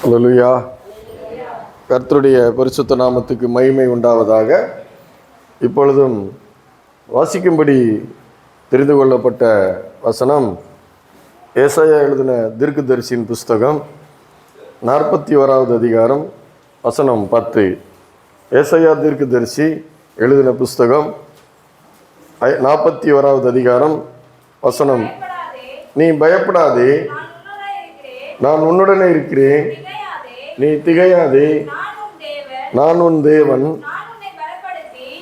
அல்லேலூயா. கர்த்தருடைய பரிசுத்த நாமத்துக்கு மகிமை உண்டாவதாக. இப்பொழுதும் வாசிக்கும்படி தெரிந்து கொள்ளப்பட்ட வசனம் ஏசாயா எழுதின தீர்க்கதரிசியின் புஸ்தகம் 41வது அதிகாரம் வசனம் 10. ஏசாயா தீர்க்கதரிசி எழுதின புஸ்தகம் 41வது அதிகாரம் வசனம்: நீ பயப்படாதே, நான் உன்னுடனே இருக்கிறேன், நீ திகையாதே, நான் உன் தேவன்,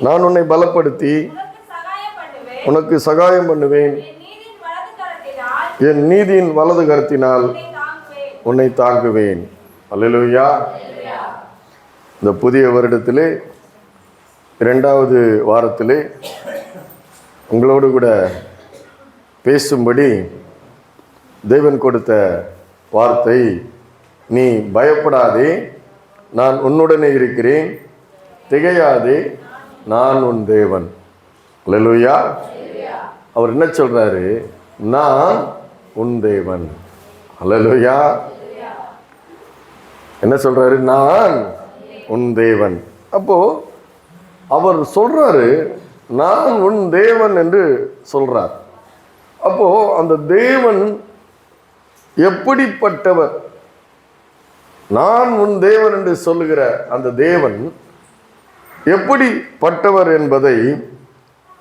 நான் உன்னை பலப்படுத்தி உனக்கு சகாயம் பண்ணுவேன், என் நீதியின் வலது கரத்தினால் உன்னை தாங்குவேன். அல்லேலூயா. இந்த புதிய வருடத்திலே 2வது வாரத்திலே உங்களோடு கூட பேசும்படி தேவன் கொடுத்த வார்த்தை: நீ பயப்படாதே, நான் உன்னுடனே இருக்கிறேன், திகையாதே, நான் உன் தேவன். அல்லேலூயா. அவர் என்ன சொல்றாரு? நான் உன் தேவன். அல்லேலூயா. என்ன சொல்றாரு? நான் உன் தேவன். அப்போ அவர் சொல்றாரு, நான் உன் தேவன் என்று சொல்றார். அப்போ அந்த தேவன் எப்படிப்பட்டவர்? நான் உன் தேவன் என்று சொல்லுகிற அந்த தேவன் எப்படிப்பட்டவர் என்பதை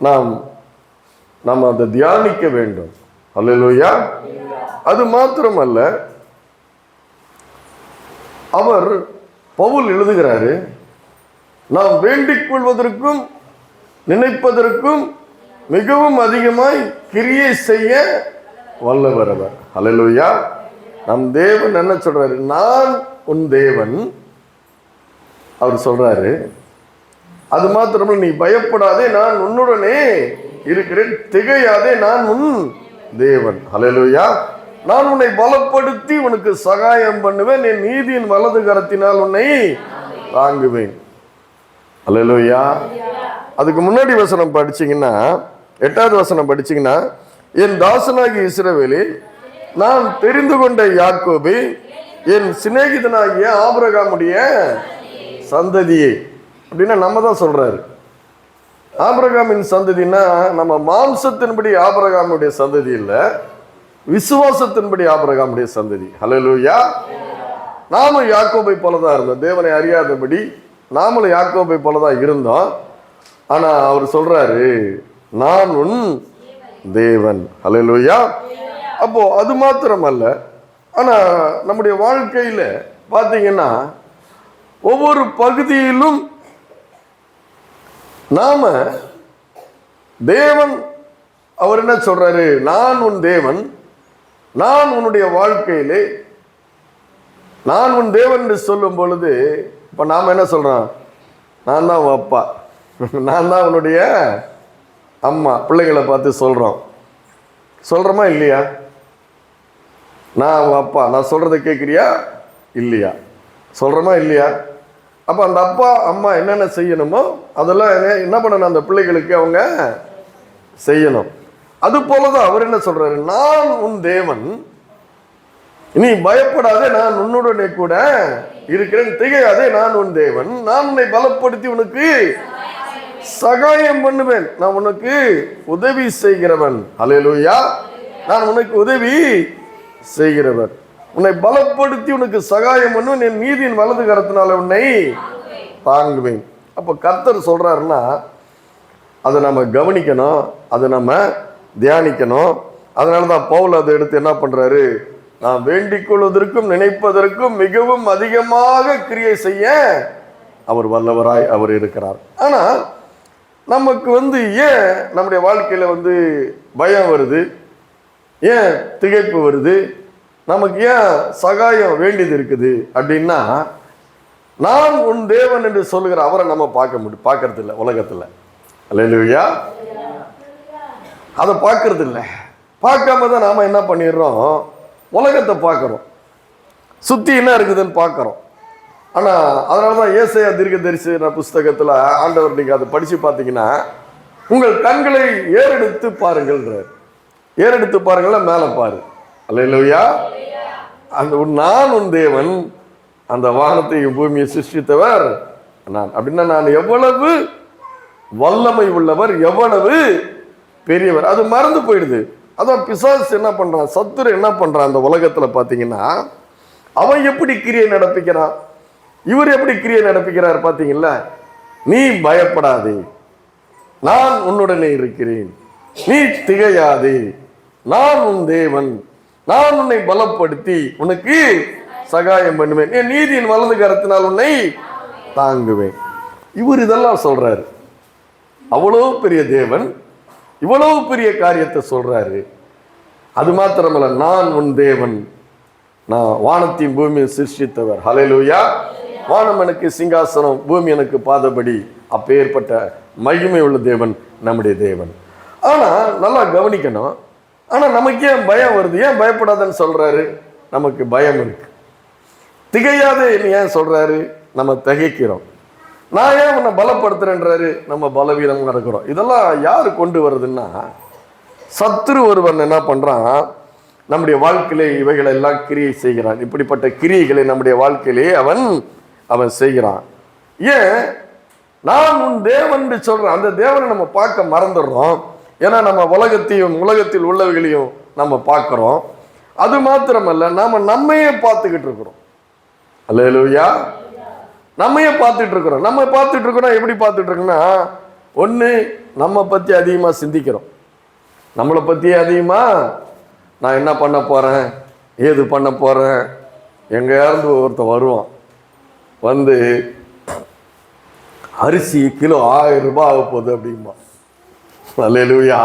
நாம் அதை தியானிக்க வேண்டும். அல்லேலூயா. அது மாத்திரமல்ல, அவர் பவுல் எழுதுகிறாரு, நாம் வேண்டிக் கொள்வதற்கும் நினைப்பதற்கும் மிகவும் அதிகமாய் கிரியை செய்ய வல்லவர் அவர். அல்லேலூயா. நம் தேவன் என்ன சொல்றாரு? நான் உன் தேவன். அவர் சொல்றாரு. அது மாத்திரமல்ல, நீ பயப்படாதே, நான் உன்னுடனே இருக்கிறேன், திகையாதே, நான் உன் தேவன். அல்லேலூயா. நான் உன்னை பலப்படுத்தி உனக்கு சகாயம் பண்ணுவேன், என் நீதியின் வலது கரத்தினால் உன்னை தாங்குவேன். அல்லேலூயா. அதுக்கு முன்னாடி வசனம் படிச்சீங்கன்னா, 8வது வசனம் படிச்சீங்கன்னா, என் தாசனாகி இஸ்ரவேலில் நான் தெரிந்து கொண்ட யாக்கோபே, என் சிநேகிதனாகிய ஆபிரகாமுடைய சந்ததியே. அப்படின்னா நம்ம தான் சொல்றாரு. ஆபிரகாமின் சந்ததினா நம்ம மாம்சத்தின்படி ஆபிரகாமுடைய சந்ததி இல்லை, விசுவாசத்தின்படி ஆபிரகாமுடைய சந்ததி. அல்லேலூயா. நாமும் யாக்கோபை போலதான் இருந்தோம். தேவனை அறியாதபடி நாமளும் யாக்கோபை போலதான் இருந்தோம். ஆனா அவர் சொல்றாரு, நான் உன் தேவன். அல்லேலூயா. அப்போ அது மாத்திரம் அல்ல, ஆனா நம்முடைய வாழ்க்கையில பாத்தீங்கன்னா ஒவ்வொரு பகுதியிலும் நாம தேவன், அவர் என்ன சொல்றாரு? நான் உன் தேவன், நான் உன்னுடைய வாழ்க்கையிலே நான் உன் தேவன் என்று சொல்லும் பொழுது, இப்ப நாம என்ன சொல்றோம்? நான் தான் உன் அப்பா, நான் தான் உன்னுடைய அம்மா. பிள்ளைகளை பார்த்து சொல்றோமா இல்லையா? நான் உன் அப்பா, நான் சொல்றதை கேட்குறியா இல்லையா? சொல்றோமா இல்லையா? அப்ப அந்த அப்பா அம்மா என்னென்ன செய்யணுமோ அதெல்லாம் என்ன பண்ணணும்? அந்த பிள்ளைகளுக்கு அவங்க செய்யணும். அது போலதான் அவர் என்ன சொல்றாரு? நான் உன் தேவன், நீ பயப்படாதே, நான் உன்னுடனே கூட இருக்கிறேன், திகையாதே, நான் உன் தேவன், நான் உன்னை பலப்படுத்தி உனக்கு சகாயம் பண்ணுவேன், நான் உனக்கு உதவி செய்கிறவன். அல்லேலூயா. நான் உனக்கு உதவி செய்கிறவர், உன்னை பலப்படுத்தி உனக்கு சகாயம் பண்ணுவேன், என் நீதியின் வலது கரத்தினால உன்னை தாங்குவேன். அப்போ கர்த்தர் சொல்றாருன்னா அதை நம்ம கவனிக்கணும், அதை நம்ம தியானிக்கணும். அதனாலதான் பவுல் அதை எடுத்து என்ன பண்றாரு? நான் வேண்டிக் கொள்வதற்கும் நினைப்பதற்கும் மிகவும் அதிகமாக கிரியை செய்ய அவர் வல்லவராய் அவர் இருக்கிறார். ஆனா நமக்கு ஏன் நம்முடைய வாழ்க்கையில பயம் வருது, ஏன் திகைப்பு வருது, நமக்கு ஏன் சகாயம் வேண்டியது இருக்குது அப்படின்னா, நான் உன் தேவன் என்று சொல்லுகிற அவரை நம்ம பார்க்கறது இல்லை உலகத்துல. அல்லேலூயா. அதை பார்க்கறது இல்லை. பார்க்காம தான் நாம என்ன பண்ணிடுறோம்? உலகத்தை பார்க்கிறோம், சுத்தி என்ன இருக்குதுன்னு பார்க்கிறோம். ஆனா அதனாலதான் ஏசாயா தீர்க்கதரிசின புஸ்தகத்துல ஆண்டவர், நீங்க அதை படிச்சு பார்த்தீங்கன்னா, உங்கள் கண்களை ஏறெடுத்து பாருங்கள்ன்றார். ஏறெடுத்து பாருங்கள, மேல பாரு. அல்லேலூயா. அந்த நான் உன் தேவன், அந்த வானத்தையும் பூமியை சிருஷ்டித்தவர் நான். அப்படின்னா நான் எவ்வளவு வல்லமை உள்ளவர், எவ்வளவு பெரியவர், அது மறந்து போயிடுது. அதான் பிசாசு என்ன பண்றான், சத்துரு என்ன பண்றான் அந்த உலகத்துல பாத்தீங்கன்னா, அவன் எப்படி கிரியை நடப்பிக்கிறான், இவர் எப்படி கிரியை நடப்பிக்கிறார் பாத்தீங்களா? நீ பயப்படாதே, நான் உன்னுடனே இருக்கிறேன், நீ திகையாதே, நான் உன் தேவன், நான் உன்னை பலப்படுத்தி உனக்கு சகாயம் பண்ணுவேன், என் நீதியின் வலது கரத்தினால் உன்னை தாங்குவேன். இவர் இதெல்லாம் சொல்றாரு. அவ்வளவு பெரிய தேவன் இவ்வளவு பெரிய காரியத்தை சொல்றாரு. அது மாத்திரமல்ல, நான் உன் தேவன், நான் வானத்தையும் பூமியை சிருஷ்டித்தவர். ஹல்லேலூயா. வானம் எனக்கு சிங்காசனம், பூமி எனக்கு பாதபடி. அப்பேற்பட்ட மகிமை உள்ள தேவன் நம்முடைய தேவன். ஆனா நல்லா கவனிக்கணும். ஆனா நமக்கு ஏன் பயம் வருது? ஏன் பயப்படாதன்னு சொல்றாரு? நமக்கு பயம் இருக்கு. திகையாதே ஏன் சொல்றாரு? நம்ம திகைக்கிறோம். நான் ஏன் உன்னை பலப்படுத்துறேன்றாரு? நம்ம பலவீனம் நடக்கிறோம். இதெல்லாம் யாரு கொண்டு வருதுன்னா, சத்துரு ஒருவன் என்ன பண்றான், நம்முடைய வாழ்க்கையிலே இவைகளை எல்லாம் கிரியை செய்கிறான். இப்படிப்பட்ட கிரியைகளை நம்முடைய வாழ்க்கையிலே அவன் செய்கிறான். ஏன்? நான் உன் தேவன் சொல்றான். அந்த தேவனை நம்ம பார்க்க மறந்துடுறோம். ஏன்னா நம்ம உலகத்தில் உள்ளவைகளையும் நம்ம பார்க்கிறோம். அது மாத்திரமல்ல, நாம நம்மையே பார்த்துக்கிட்டு இருக்கிறோம். அல்லேலூயா. நம்மையே பார்த்துட்டு இருக்கிறோம். நம்ம பார்த்துட்டு இருக்கிறோம். எப்படி பார்த்துட்டு இருக்கோம்னா, ஒன்று நம்ம பற்றி அதிகமாக சிந்திக்கிறோம். நம்மளை பற்றியே அதிகமாக நான் என்ன பண்ண போகிறேன், ஏது பண்ண போகிறேன். எங்கேயாருந்து ஒருத்தன் வருவான், வந்து அரிசி கிலோ 1000 ரூபாய் ஆக போகுது அப்படிமா. அல்லேலூயா.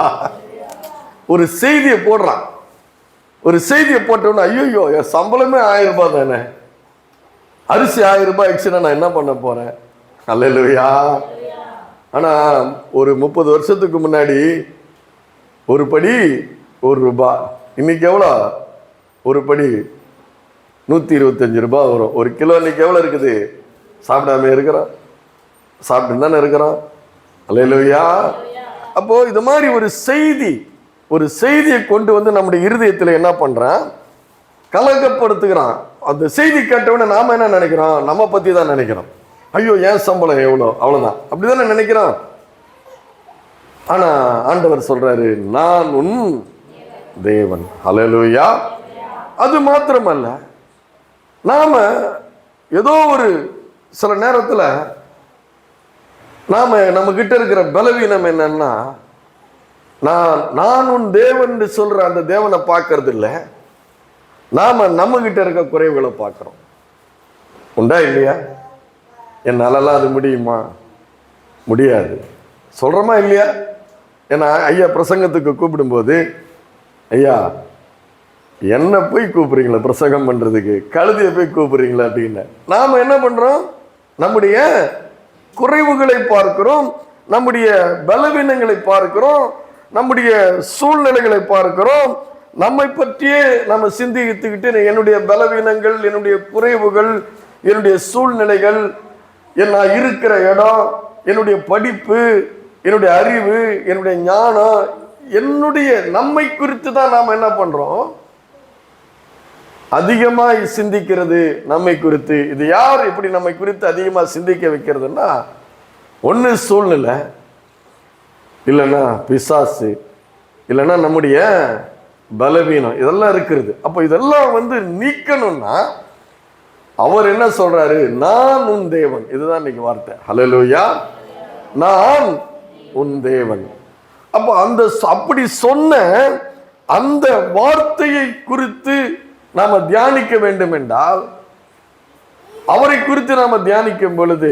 ஒரு செய்தியை போடுறான். ஒரு செய்தியை போட்டோன்னா, ஐயோ என் சம்பளமே 1000 ரூபாய் தானே, அரிசி 1000 ரூபாய் ஆயிடுச்சுன்னா நான் என்ன பண்ண போறேன். அல்லேலூயா. ஆனா ஒரு 30 வருஷத்துக்கு முன்னாடி ஒரு படி 1 ரூபாய். இன்னைக்கு எவ்வளோ? ஒரு படி 125 ரூபாய் வரும். 1 கிலோ இன்னைக்கு எவ்வளோ இருக்குது? சாப்பிடாம இருக்கிறோம், சாப்பிட்டு தானே இருக்கிறோம். அல்லேலூயா. அப்போ இது மாதிரி ஒரு செய்தியை கொண்டு வந்து நம்முடைய இருதயத்தில் என்ன பண்றான், கலகப்படுத்துகிறான். அந்த செய்தி கேட்டவொடனே நாம என்ன நினைக்கிறோம்? நம்ம பத்தி தான் நினைக்கிறோம். ஐயோ என் சம்பளம் எவ்வளோ, அவ்வளவுதான், அப்படிதானே நினைக்கிறோம். ஆனா ஆண்டவர் சொல்றாரு, நான் உன் தேவன். ஹல்லேலூயா. அது மாத்திரமல்ல, நாம ஏதோ ஒரு சில நேரத்துல நம்ம கிட்ட இருக்கிற பலவீனம் என்னன்னா, நான் உன் தேவன் சொல்ற அந்த தேவனை பார்க்கறது இல்லை, நம்ம கிட்ட இருக்க குறைவுகளை பார்க்கிறோம். உண்டா இல்லையா? என்னாலலாம் அது முடியுமா? முடியாது சொல்றோமா இல்லையா? ஏன்னா ஐயா பிரசங்கத்துக்கு கூப்பிடும்போது, ஐயா என்ன போய் கூப்பிடுறீங்களா பிரசங்கம் பண்றதுக்கு, கழுதியை போய் கூப்பிடுறீங்களா அப்படின்னு. நாம என்ன பண்றோம்? நம்முடைய குறைவுகளை பார்க்கிறோம், நம்முடைய பலவீனங்களை பார்க்கிறோம், நம்முடைய சூழ்நிலைகளை பார்க்கிறோம். நம்மை பற்றியே நம்ம சிந்தித்துக்கிட்டு, என்னுடைய பலவீனங்கள், என்னுடைய குறைவுகள், என்னுடைய சூழ்நிலைகள், நான் இருக்கிற இடம், என்னுடைய படிப்பு, என்னுடைய அறிவு, என்னுடைய ஞானம், என்னுடைய நம்மை குறித்து தான் நாம் என்ன பண்றோம்? அதிகமாய் சிந்திக்கிறது நம்மை குறித்து. இது யார் இப்படி நம்மை குறித்து அதிகமாக சிந்திக்க வைக்கிறதுன்னா, ஒன்று சூழ்நிலை, இல்லைன்னா பிசாசு, இல்லைன்னா நம்முடைய பலவீனம், இதெல்லாம் இருக்கிறது. அப்போ இதெல்லாம் நீக்கணும்னா அவர் என்ன சொல்றாரு? நான் உன் தேவன். இதுதான் இன்னைக்கு வார்த்தை. ஹல்லேலூயா. நான் உன் தேவன். அப்போ அப்படி சொன்ன அந்த வார்த்தையை குறித்து நாம தியானிக்க வேண்டும் என்றால், அவரை குறித்து நாம தியானிக்கும் பொழுது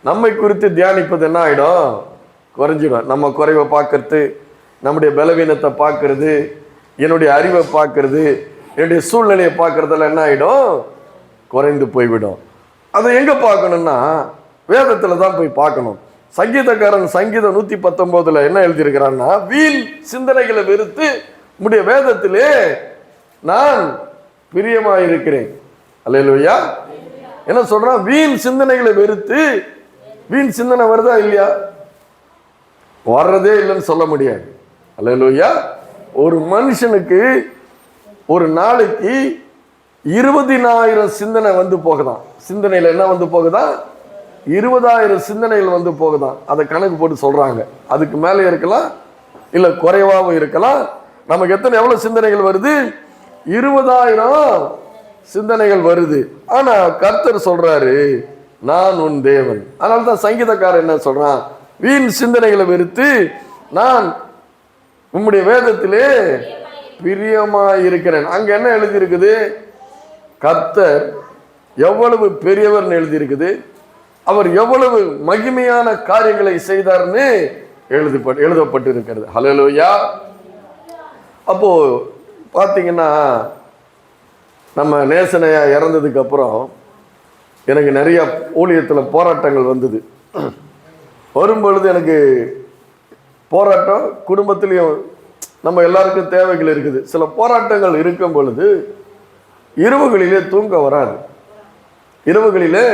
நம்மை குறித்து தியானிப்பது என்ன ஆயிடும்? குறைஞ்சிடும். நம்ம குறைவை பார்க்கறது, நம்முடைய பலவீனத்தை பார்க்கறது, என்னுடைய அறிவை பார்க்கறது, என்னுடைய சூழ்நிலையை பார்க்கறதெல்லாம் என்ன ஆயிடும்? குறைந்து போய்விடும். அதை எங்க பார்க்கணும்னா வேதத்துல தான் போய் பார்க்கணும். சங்கீதக்காரன் சங்கீதம் 119 என்ன எழுதியிருக்கிறான்னா, வீண் சிந்தனைகளை வெறுத்து உம்முடைய வேதத்திலே நான் பிரியமாயிருக்கிறேன். அல்லேலூயா. என்ன சொல்றான்? வீண் சிந்தனைகளை வெறுத்து. வீண் சிந்தனை வருதா இல்லையா? வர்றதே இல்லைன்னு சொல்ல முடியாது. அல்லேலூயா. ஒரு மனுஷனுக்கு ஒரு நாளைக்கு 20,000 சிந்தனை வந்து போகுதான். சிந்தனையில் என்ன வந்து போகுதான்? 20,000 சிந்தனைகள் வந்து போகுதான். அதை கணக்கு போட்டு சொல்றாங்க. அதுக்கு மேலே இருக்கலாம், இல்லை குறைவாகவும் இருக்கலாம். நமக்கு எவ்வளவு சிந்தனைகள் வருது? 20,000 சிந்தனைகள் வருது. ஆனா கர்த்தர் சொல்றாரு, நான் உன் தேவன். அதனால்தான் சங்கீதக்காரன் என்ன சொல்றான்? வீண் சிந்தனைகளை வெறுத்து நான் உம்முடைய வேதத்திலே பிரியமாய் இருக்கிறேன். அங்க என்ன எழுதி இருக்குது? கர்த்தர் எவ்வளவு பெரியவர் எழுதி இருக்குது, அவர் எவ்வளவு மகிமையான காரியங்களை செய்தார்னு எழுதப்பட்டு இருக்கிறது. ஹல்லேலூயா. அப்போ பார்த்தீங்கன்னா, நம்ம நேசனையா இறந்ததுக்கு அப்புறம் எனக்கு நிறைய ஊழியத்தில் போராட்டங்கள் வந்தது. வரும்பொழுது எனக்கு போராட்டம், குடும்பத்திலையும் நம்ம எல்லாருக்கும் தேவைகள் இருக்குது. சில போராட்டங்கள் இருக்கும் பொழுது இரவுகளிலே தூக்கம் வராது. இரவுகளிலே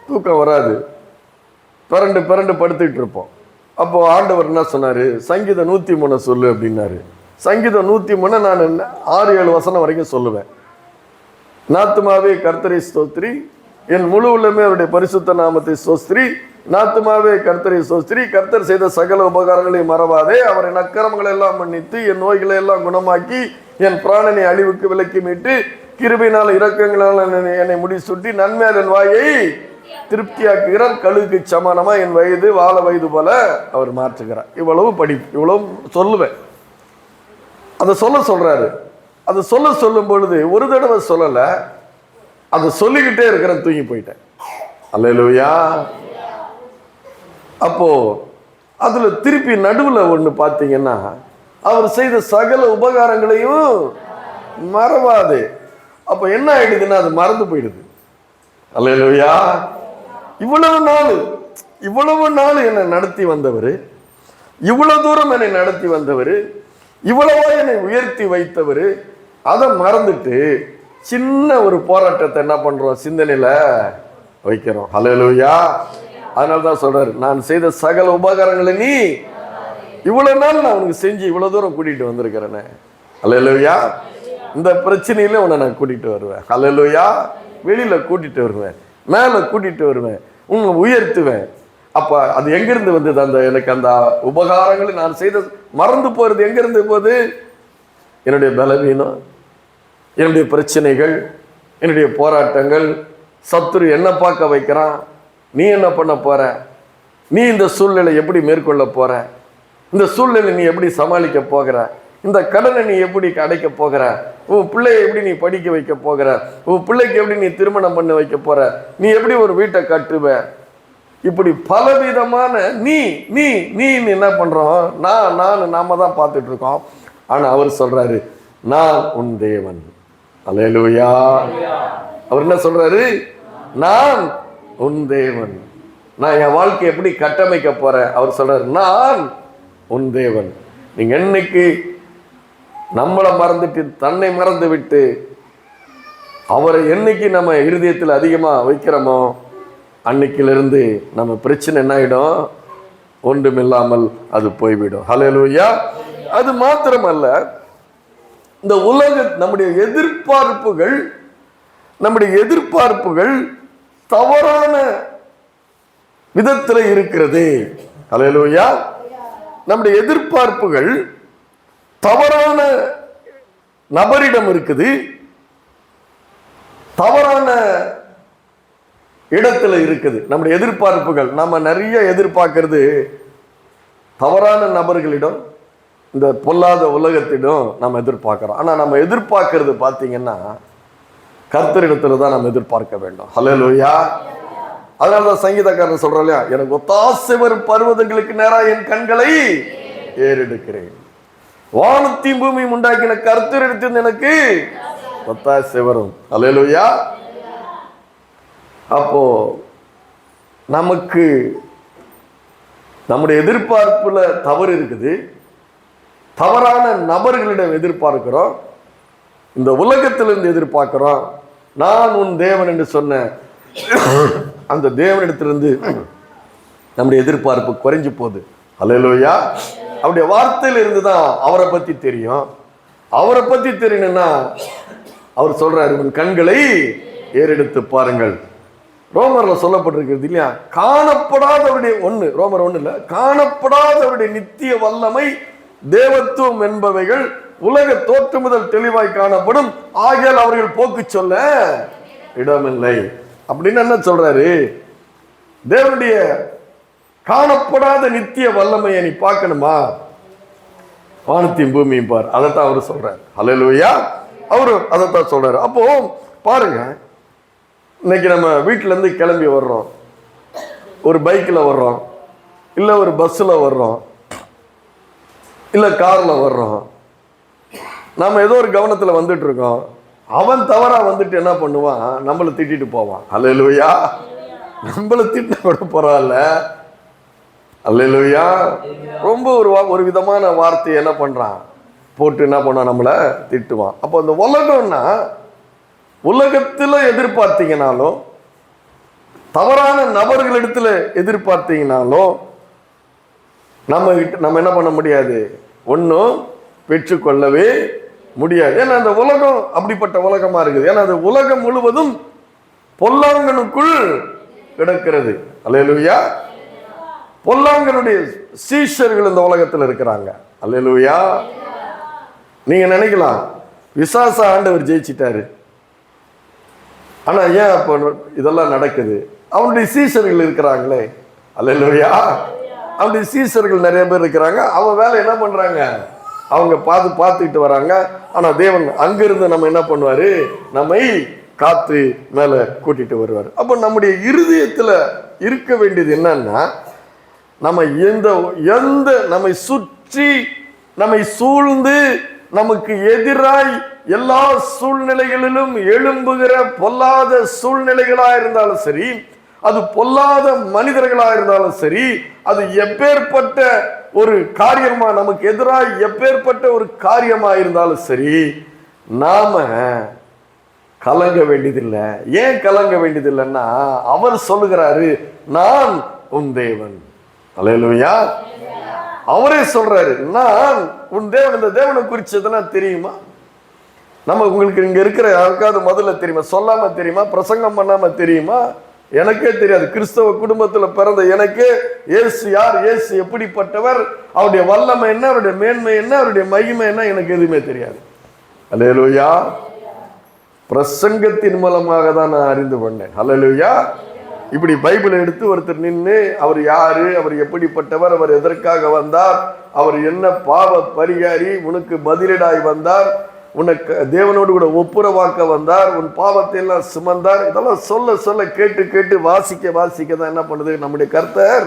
தூக்கம் வராது. பிறண்டு படுத்துக்கிட்டு இருப்போம். அப்போ ஆண்டவர் என்ன சொன்னார்? சங்கீதம் 103 சொல்லு அப்படின்னாரு. சங்கீதம் 103 நான் 6-7 வசனம் வரைக்கும் சொல்லுவேன். நாத்துமாவே கர்த்தரை ஸ்தோத்திரி, என் முழு உள்ளமே அவருடைய பரிசுத்த நாமத்தை ஸ்தோத்திரி. நாத்துமாவே கர்த்தரை ஸ்தோத்திரி, கர்த்தர் செய்த சகல உபகாரங்களை மறவாதே. அவர் என் அக்கிரமங்களை எல்லாம் மன்னித்து, என் நோய்களை எல்லாம் குணமாக்கி, என் பிராணனை அழிவுக்கு விலக்கி மீட்டு, கிருபையினால் இரக்கங்களால் என்னை முடிசூட்டி, நன்மையால் என் வாயை திருப்தியாக்குகிறார். கழுகுக்கு சமானமா என் வயது வாழ வயது போல அவர் மாற்றுகிறார். இவ்வளவு சொல்லுவேன். அதை சொல்றாரு. அதை சொல்லும் பொழுது ஒரு தடவை சொல்லல, அதை சொல்லிக்கிட்டே இருக்கிறேன், தூங்கி போயிட்டேன். அல்லேலூயா. அப்போ அதுல திருப்பி நடுவுல ஒண்ணு பார்த்தீங்கன்னா, அவர் செய்த சகல உபகாரங்களையும் மறவாது. அப்ப என்ன ஆயிடுதுன்னா, அது மறந்து போயிடுது. அல்லேலூயா. இவ்வளவு நாள் என்னை நடத்தி வந்தவர், இவ்வளவு தூரம் என்னை நடத்தி வந்தவர், இவ்வளவா என்னை உயர்த்தி வைத்தவர், அதை மறந்துட்டு சின்ன ஒரு போராட்டத்தை என்ன பண்றோம்? சிந்தனையில வைக்கிறோம். ஹல்லேலூயா. அதனால்தான் சொல்றாரு, நான் செய்த சகல உபகாரங்களை நீ இவ்வளவு நாள் நான் உனக்கு செஞ்சு இவ்வளவு தூரம் கூட்டிட்டு வந்திருக்கிறேனே. ஹல்லேலூயா. இந்த பிரச்சனையில உன்னை நான் கூட்டிட்டு வருவேன். ஹல்லேலூயா. வெளியில கூட்டிட்டு வருவேன், மேல கூட்டிட்டு வருவேன், உன்னை உயர்த்துவேன். அப்ப அது எங்கிருந்து வந்தது? எனக்கு அந்த உபகாரங்களை நான் செய்த மறந்து போறது எங்கிருந்து போகுது? என்னுடைய பலவீனம், என்னுடைய பிரச்சனைகள், என்னுடைய போராட்டங்கள். சத்துரு என்ன பார்க்க வைக்கிறான்? நீ என்ன பண்ண போற? நீ இந்த சூழ்நிலை எப்படி மேற்கொள்ள போற? இந்த சூழ்நிலை நீ எப்படி சமாளிக்க போகிற? இந்த கடனை நீ எப்படி அடைக்க போகிற? உன் பிள்ளையை எப்படி நீ படிக்க வைக்க போகிற? உன் பிள்ளைக்கு எப்படி நீ திருமணம் பண்ண வைக்க போற? நீ எப்படி ஒரு வீட்டை கட்டுவ? இப்படி பலவிதமான நீ என்ன பண்றோம்? நாம தான் பார்த்துட்டு இருக்கோம். ஆனா அவர் சொல்றாரு, நான் உன் தேவன். அல்லேலூயா. அவர் என்ன சொல்றாரு? நான் உன் தேவன். நான் என் வாழ்க்கை எப்படி கட்டமைக்க போறேன்? அவர் சொல்றாரு, நான் உன் தேவன். நீங்க என்னைக்கு நம்மளை மறந்துட்டு, தன்னை மறந்து விட்டு, அவரை என்னைக்கு நம்ம இருதயத்தில் அதிகமா வைக்கிறோமோ, அன்னைக்கிலிருந்து நம்ம பிரச்சனை என்ன ஆயிடும்? ஒன்றுமில்லாமல் அது போய்விடும். ஹல்லேலூயா. அது மாத்திரமல்ல, இந்த நம்முடைய எதிர்பார்ப்புகள் தவறான விதத்தில் இருக்கிறது. ஹல்லேலூயா. நம்முடைய எதிர்பார்ப்புகள் தவறான நபரிடம் இருக்குது, தவறான இடத்துல இருக்குது. நம்முடைய எதிர்பார்ப்புகள், நம்ம நிறைய எதிர்பார்க்கிறது தவறான நபர்களிடம், இந்த பொல்லாத உலகத்திடம் நம்ம எதிர்பார்க்கிறோம். ஆனா நம்ம எதிர்பார்க்கிறது பார்த்தீங்கன்னா கர்த்தரிடத்துல தான் நம்ம எதிர்பார்க்க வேண்டும். ஹல்லேலூயா. அதனாலதான் சங்கீதக்காரன் சொல்றோம் இல்லையா, எனக்கு ஒத்தாசை வரும் பர்வதங்களுக்கு நேராக என் கண்களை ஏறெடுக்கிறேன். வானத்தையும் பூமியும் உண்டாக்கின கர்த்தரிடத்தில் எனக்கு ஒத்தாசை வரும். ஹல்லேலூயா. அப்போ நமக்கு நம்முடைய எதிர்பார்ப்புல தவறு இருக்குது. தவறான நபர்களிடம் எதிர்பார்க்கிறோம், இந்த உலகத்திலிருந்து எதிர்பார்க்கிறோம். நான் உன் தேவன் என்று சொன்ன அந்த தேவனிடத்திலிருந்து நம்முடைய எதிர்பார்ப்பு குறைஞ்சு போகுது. ஹல்லேலூயா. அவருடைய வார்த்தையில இருந்து தான் அவரை பத்தி தெரியும். அவரை பத்தி தெரியணும்னா அவர் சொல்றாரு, உன் கண்களை ஏறெடுத்து பாருங்கள். ரோமர்ல சொல்லப்பட்டிருக்கிறது இல்லையா, காணப்படாதவருடைய ரோமர் 1 காணப்படாதவருடைய நித்திய வல்லமை தேவத்துவம் என்பவைகள் உலக தோற்று முதல் தெளிவாய் காணப்படும், ஆகியால் அவர்கள் போக்கு சொல்ல இடமில்லை. அப்படின்னு என்ன சொல்றாரு? தேவனுடைய காணப்படாத நித்திய வல்லமையை நீ பார்க்கணுமா, வானத்தையும் பூமியும் பார். அதைத்தான் அவரு சொல்றாரு. ஹல்லேலூயா. அவரு அதைத்தான் சொல்றாரு. அப்போ பாருங்க, இன்னைக்கு நம்ம வீட்டுல இருந்து கிளம்பி வர்றோம், ஒரு பைக்கில் வர்றோம், இல்லை ஒரு பஸ்ஸில் வர்றோம், இல்லை காரில் வர்றோம். நம்ம ஏதோ ஒரு கவனத்தில் வந்துட்டு இருக்கோம். அவன் தவறா வந்துட்டு என்ன பண்ணுவான், நம்மளை திட்டிட்டு போவான். ஹல்லேலூயா. நம்மளை திட்ட கூட பரவாயில்ல. அல்லேலூயா. ரொம்ப ஒரு விதமான வார்த்தை என்ன பண்றான், போட்டு என்ன பண்ணுவான், நம்மளை திட்டுவான். அப்போ அந்த உலகம்னா, உலகத்துல எதிர்பார்த்தீங்கனாலும், தவறான நபர்களிடத்துல எதிர்பார்த்தீங்கனாலும் நம்ம என்ன பண்ண முடியாது, ஒன்றும் பெற்றுக்கொள்ளவே முடியாது. ஏன்னா அந்த உலகம் அப்படிப்பட்ட உலகமா இருக்குது. ஏன்னா அந்த உலகம் முழுவதும் பொல்லாங்கனுக்குள் கிடக்கிறது. அல்லேலூயா. பொல்லாங்கனுடைய சீஷர்கள் இந்த உலகத்தில் இருக்கிறாங்க. அல்லேலூயா. நீங்க நினைக்கலாம், விசாச ஆண்டவர் ஜெயிச்சிட்டாரு, ஆனா ஏன் அப்ப இதெல்லாம் நடக்குது? அவனுடைய சீஷர்கள் இருக்கிறாங்களே. அல்லேலூயா. அவனுடைய சீஷர்கள் நிறைய பேர் இருக்கிறாங்க. அவன் வேலை என்ன பண்றாங்க, அவங்க பார்த்துக்கிட்டு வராங்க. ஆனா தேவன் அங்கிருந்து நம்ம என்ன பண்ணுவாரு, நம்மை காத்து மேல கூட்டிட்டு வருவார். அப்ப நம்முடைய இருதயத்துல இருக்க வேண்டியது என்னன்னா, நம்ம எந்த நம்மை சுற்றி நம்மை சூழ்ந்து நமக்கு எதிராய் எல்லா சூழ்நிலைகளிலும் எழும்புகிற பொல்லாத சூழ்நிலைகளா இருந்தாலும் சரி, அது பொல்லாத மனிதர்களா இருந்தாலும் சரி, அது எப்பேற்பட்ட ஒரு காரியமா, நமக்கு எதிராய் எப்பேற்பட்ட ஒரு காரியமா இருந்தாலும் சரி, நாம கலங்க வேண்டியதில்லை. ஏன் கலங்க வேண்டியதில்லைன்னா, அவர் சொல்லுகிறாரு, நான் உன் தேவன். அல்லேலூயா. அவரே சொல்றாரு, நான் உன் தேவன். இந்த தேவனை குறிச்சதெல்லாம் தெரியுமா? உங்களுக்கு இங்க இருக்கிற யாருக்காவது முதல்ல தெரியுமா? சொல்லாம தெரியுமா? பிரசங்கம் பண்ணாம தெரியுமா? எனக்கே தெரியாது. கிறிஸ்தவ குடும்பத்துல பிறந்த எனக்கு இயேசு யார், இயேசு எப்படிப்பட்டவர், அவருடைய வல்லமை என்ன, அவருடைய மேன்மை என்ன, அவருடைய மகிமை என்ன, எனக்கு எதுவுமே தெரியாது. அல்லேலூயா. பிரசங்கத்தின் மூலமாக தான் நான் அறிந்து கொண்டேன். அல்லேலூயா. இப்படி பைபிளை எடுத்து ஒருத்தர் நின்று, அவர் யாரு, அவர் எப்படிப்பட்டவர், அவர் எதற்காக வந்தார், அவர் என்ன பாவ பரிகாரி, உனக்கு பதிலீடாய் வந்தார், உனக்கு தேவனோடு கூட ஒப்புரவாக்க வந்தார், உன் பாவத்தை எல்லாம் சுமந்தார், இதெல்லாம் சொல்ல சொல்ல கேட்டு கேட்டு வாசிக்க தான் என்ன பண்ணுது, நம்முடைய கர்த்தர்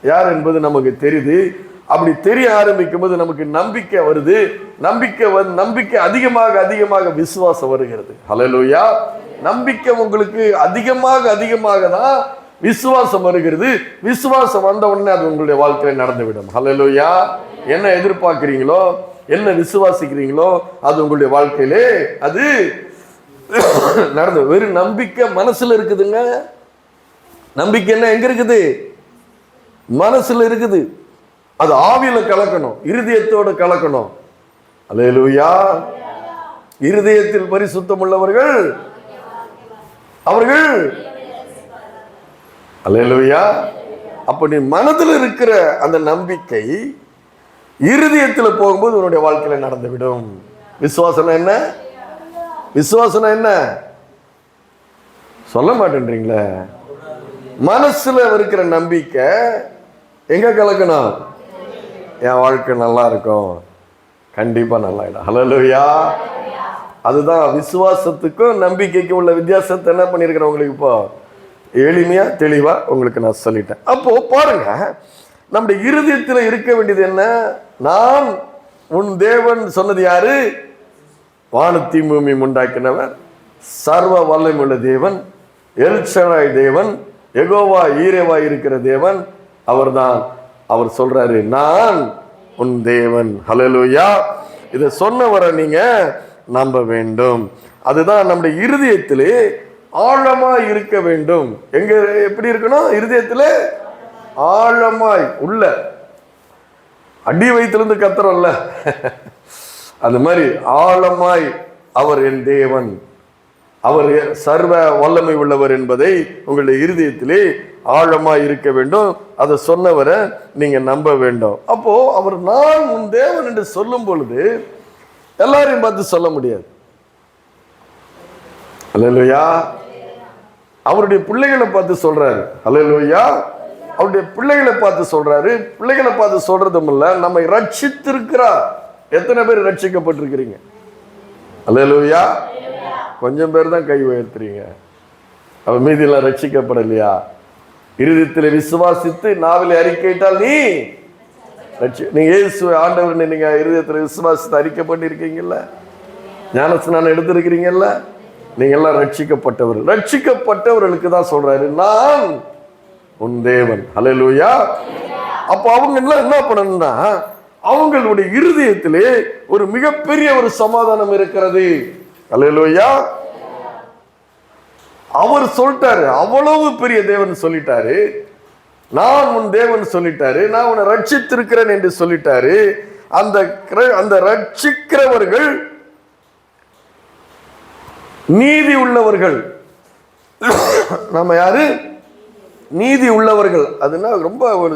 யார் என்பது நமக்கு தெரியுது. அப்படி தெரிய ஆரம்பிக்கும் போது நமக்கு நம்பிக்கை வருது. நம்பிக்கை அதிகமாக அதிகமாக விசுவாசம் வருகிறது. ஹல்லேலூயா. நம்பிக்கை உங்களுக்கு அதிகமாக தான் விசுவாசம் வருகிறது. விசுவாசம் வந்த உடனே அது உங்களுடைய வாழ்க்கையில நடந்துவிடும். ஹல்லேலூயா. என்ன எதிர்பார்க்கிறீங்களோ, என்ன விசுவாசிக்கிறீங்களோ, அது உங்களுடைய வாழ்க்கையிலே அது நடந்து. வெறும் நம்பிக்கை மனசுல இருக்குதுங்க. நம்பிக்கை என்ன எங்க இருக்குது? மனசுல இருக்குது. அது ஆவியில கலக்கணும், இருதயத்தோடு கலக்கணும். அல்லேலூயா. இருதயத்தில் பரிசுத்தம் உள்ளவர்கள் அவர்கள். அல்லேலூயா. அப்ப நீ மனதில் இருக்கிற அந்த நம்பிக்கை இருதயத்தில் போகும்போது உன்னுடைய வாழ்க்கையில நடந்துவிடும். விசுவாசம் என்ன? விசுவாசம் என்ன சொல்ல மாட்டேன்றீங்களே. மனசுல இருக்கிற நம்பிக்கை எங்க கலக்கணும்? என் வாழ்க்கை நல்லா இருக்கும், கண்டிப்பா நல்லா இடம். ஹல்லேலூயா. அதுதான் விசுவாசத்துக்கும் நம்பிக்கைக்கும் உள்ள வித்தியாசத்தை என்ன பண்ணிருக்கிறேன் உங்களுக்கு இப்போ எளிமையா தெளிவா உங்களுக்கு நான் சொல்லிட்டேன். அப்போ பாருங்க, நம்முடைய இருதயத்தில் இருக்க வேண்டியது என்ன? நான் உன் தேவன் சொன்னது யாரு? வானத்தையும் பூமியும் உண்டாக்கினவர், சர்வ வல்லமையுள்ள தேவன், எல் ஷடாய் தேவன், யெகோவா ஈரேவா இருக்கிற தேவன் அவர்தான். அவர் சொல்றாரு, நான் உன் தேவன். ஹல்லேலூயா. இதை சொன்னவரை நீங்க நம்ப வேண்டும். அதுதான் நம்முடைய இருதயத்திலே ஆழமா இருக்க வேண்டும். எங்க எப்படி இருக்கணும்? இருதயத்திலே ஆழமாய் உள்ள அடி வயிற்றிலிருந்து கத்துறோம்ல, அந்த மாதிரி ஆழமாய் அவர் என் தேவன், அவர் சர்வ வல்லமை உள்ளவர் என்பதை உங்களுடைய இருதயத்திலே ஆழமா இருக்க வேண்டும். அதை சொன்னவரை நீங்க நம்ப வேண்டும். அப்போ அவர் நான் உன் தேவன் என்று சொல்லும் பொழுது எல்லாரையும் பார்த்து சொல்ல முடியாது. அல்லேலூயா. அவருடைய பிள்ளைகளை பார்த்து சொல்றாரு. அல்லேலூயா. அவருடைய பிள்ளைகளை பார்த்து சொல்றாரு. பிள்ளைகளை பார்த்து சொல்றதும் இல்ல, நம்மை ரட்சித்திருக்கிறார். எத்தனை பேர் ரட்சிக்கப்பட்டிருக்கிறீங்க? அல்லேலூயா. கொஞ்சம் பேர் தான் கை உயர்த்துறீங்க. அவன் மீதியெல்லாம் ரட்சிக்கப்படலையா? இருதயத்தில் விசுவாசித்து நாவிலே அறிக்கையிட்டால் நீங்க இயேசு ஆண்டவர் நீங்க இருதயத்தில் விசுவாசித்து அறிக்கை பண்ணிருக்கீங்கல்ல, ஞானஸ்நானம் எடுத்திருக்கிறீங்கல்ல, நீங்க எல்லாம் ரட்சிக்கப்பட்டவர். ரட்சிக்கப்பட்டவர்களுக்கு தான் சொல்றாரு நான் உன் தேவன். அல்லேலூயா. அப்ப அவங்க எல்லாம் என்ன பண்ணணும்னா, அவங்களுடைய இருதயத்திலே ஒரு மிகப்பெரிய ஒரு சமாதானம் இருக்கிறது. அல்லேலூயா. அவர் சொல்லிட்டாரு, அவ்வளவு பெரிய தேவன் சொல்லிட்டாரு, நான் உன் தேவன் சொல்லிட்டாரு, நான் உன்னை ரட்சித்திருக்கிறேன் என்று சொல்லிட்டாரு. அந்த ரட்சிக்கிறவர்கள் நீதி உள்ளவர்கள். நம்ம யாரு? நீதி உள்ளவர்கள். அதுனா ரொம்ப ஒரு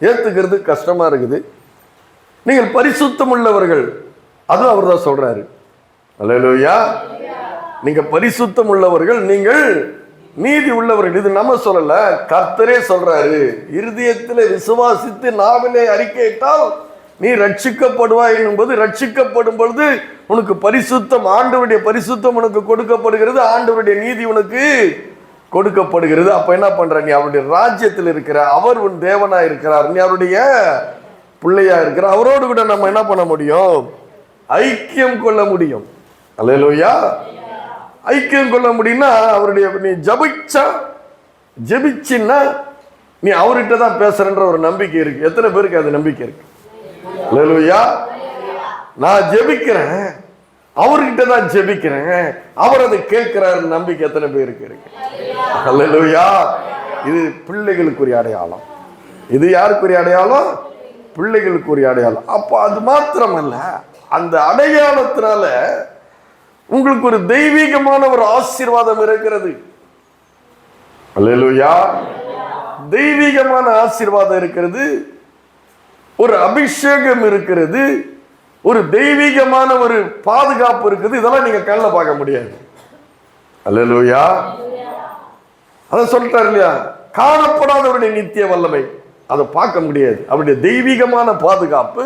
ஏத்துக்கிறது கஷ்டமா இருக்குது. நீங்கள் பரிசுத்தம் உள்ளவர்கள், அதுவும் அவர் தான் சொல்றாரு. அல்லேலூயா. நீங்க பரிசுத்தம் உள்ளவர்கள், நீங்கள் நீதி உள்ளவர்கள். இது நம்ம சொல்லல, கர்த்தரே சொல்றாரு. இருதயத்திலே விசுவாசித்து நாவிலே அறிக்கையிட்டால் நீ ரட்சிக்கப்படுவாய் என்பது, ரட்சிக்கப்படும் பொழுது உனக்கு பரிசுத்தம், ஆண்டவருடைய பரிசுத்தம் உனக்கு கொடுக்கப்படுகிறது, ஆண்டவருடைய நீதி உனக்கு கொடுக்கப்படுகிறது. அப்ப என்ன பண்ற? நீ அவருடைய ராஜ்யத்தில் இருக்கிற, அவர் உன் தேவனா இருக்கிறார், நீ அவருடைய பிள்ளையா இருக்கிற, அவரோடு கூட நம்ம என்ன பண்ண முடியும்? ஐக்கியம் கொள்ள முடியும். அல்லேலூயா. ஐக்கியம் கொள்ள முடியும்னா அவருடைய நீ ஜெபிச்சின்னா நீ அவர்கிட்ட தான் பேசுறன்ற ஒரு நம்பிக்கை இருக்கு. எத்தனை பேருக்கு அது நம்பிக்கை இருக்கு? அல்லேலூயா. நான் ஜெபிக்கிறேன், அவர்கிட்ட தான் ஜெபிக்கிறேன், அவர் அதை கேட்கிறார் நம்பிக்கை எத்தனை பேருக்கு இருக்கு? அல்லேலூயா. இது பிள்ளைகளுக்குரிய அடையாளம். இது யாருக்குரிய அடையாளம்? பிள்ளைகளுக்குரிய அடையாளம். அப்போ அது மாத்திரமல்ல, அந்த அடையாளத்தினால உங்களுக்கு ஒரு தெய்வீகமான ஒரு ஆசீர்வாதம் இருக்கிறது. அல்லேலூயா. தெய்வீகமான ஆசீர்வாதம் இருக்கிறது, ஒரு அபிஷேகம் இருக்கிறது, ஒரு தெய்வீகமான ஒரு பாதுகாப்பு இருக்குது. இதெல்லாம் நீங்க கண்ணில் பார்க்க முடியாது. அல்லேலூயா. அதை சொல்லிட்டாரு இல்லையா, காணப்படாதவருடைய நித்திய வல்லமை, அதை பார்க்க முடியாது. அவருடைய தெய்வீகமான பாதுகாப்பு,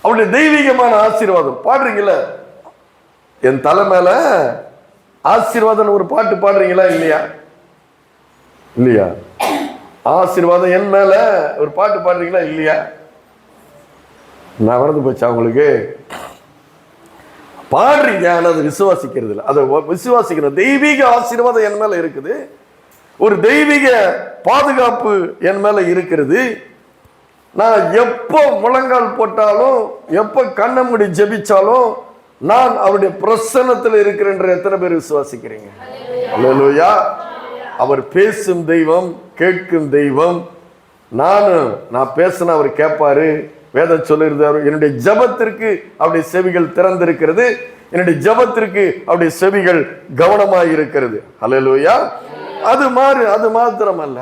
அவருடைய தெய்வீகமான ஆசீர்வாதம். பாடுறீங்கள, என் தலை மேல ஆசீர்வாதம் ஒரு பாட்டு பாடுறீங்களா? இல்லையா? இல்லையா? ஆசீர்வாதம் என் மேல ஒரு பாட்டு பாடுறீங்களா? இல்லையா? நான் மறந்து போச்சா உங்களுக்கு? பாடுறீங்க, ஆனால் அதை விசுவாசிக்கிறது இல்லை. அதை விசுவாசிக்கணும். தெய்வீக ஆசீர்வாதம் என் மேல இருக்குது, ஒரு தெய்வீக பாதுகாப்பு என் மேல இருக்கிறது. நான் எப்போ முழங்கால் போட்டாலும், எப்போ கண்ணை மூடி ஜெபிச்சாலும் நான் அவருடைய பிரசன்னத்தில் இருக்கிறேன். எத்தனை பேர் விசுவாசிக்கிறீங்க? அல்லேலூயா. அவர் பேசும் தெய்வம், கேட்கும் தெய்வம். நான் பேசின அவர் கேட்பாரு. வேதம் சொல்லுகிறது, என்னுடைய ஜபத்திற்கு அவருடைய செவிகள் திறந்திருக்கிறது, என்னுடைய ஜபத்திற்கு அவருடைய செவிகள் கவனமாக இருக்கிறது. அல்லேலூயா. அது மாத்திரமல்ல,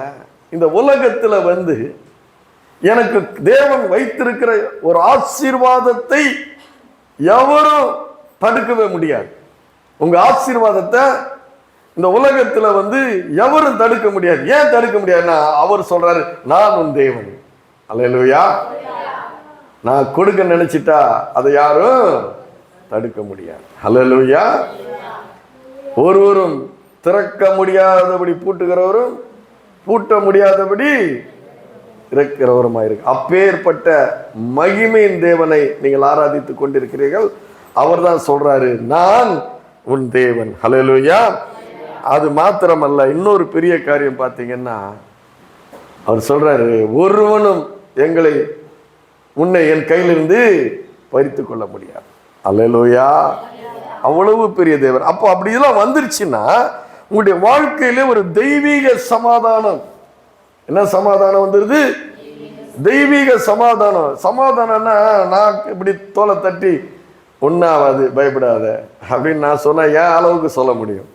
இந்த உலகத்துல எனக்கு தேவன் வைத்திருக்கிற ஒரு ஆசீர்வாதத்தை எவரும் தடுக்கவே முடியாது. உங்க ஆசீர்வாதத்தை இந்த உலகத்துல எவரும் தடுக்க முடியாது. ஏன் தடுக்க முடியாதுன்னா, அவர் சொல்றாரு, நான் உன் தேவன். அல்லேலூயா. நான் கொடுக்க நினைச்சிட்டா அதை யாரும் தடுக்க முடியாது. அல்லேலூயா. ஒருவரும் திறக்க முடியாதபடி பூட்டுகிறவரும் பூட்ட முடியாதபடி இருக்கிறவருமாயிருக்கு. அப்பேற்பட்ட மகிமையின் தேவனை நீங்கள் ஆராதித்துக் கொண்டிருக்கிறீர்கள். அவர் தான் சொல்றாரு, நான் உன் தேவன். ஹல்லேலூயா. அது மாத்திரமல்ல, இன்னொரு பெரிய காரியம் பார்த்தீங்கன்னா, அவர் சொல்றாரு, ஒருவனும் உன்னை என் கையிலிருந்து பறித்து கொள்ள முடியாது. அல்லேலூயா. அவ்வளவு பெரிய தேவன். அப்போ அப்படி இதெல்லாம் வந்துருச்சுன்னா உங்களுடைய வாழ்க்கையிலே ஒரு தெய்வீக சமாதானம். என்ன சமாதானம் வந்துருது? தெய்வீக சமாதானம். சமாதானம்னா நான் இப்படி தோலை தட்டி ஒன்றாவது, பயப்படாத அப்படின்னு நான் சொன்னால் என் அளவுக்கு சொல்ல முடியும்.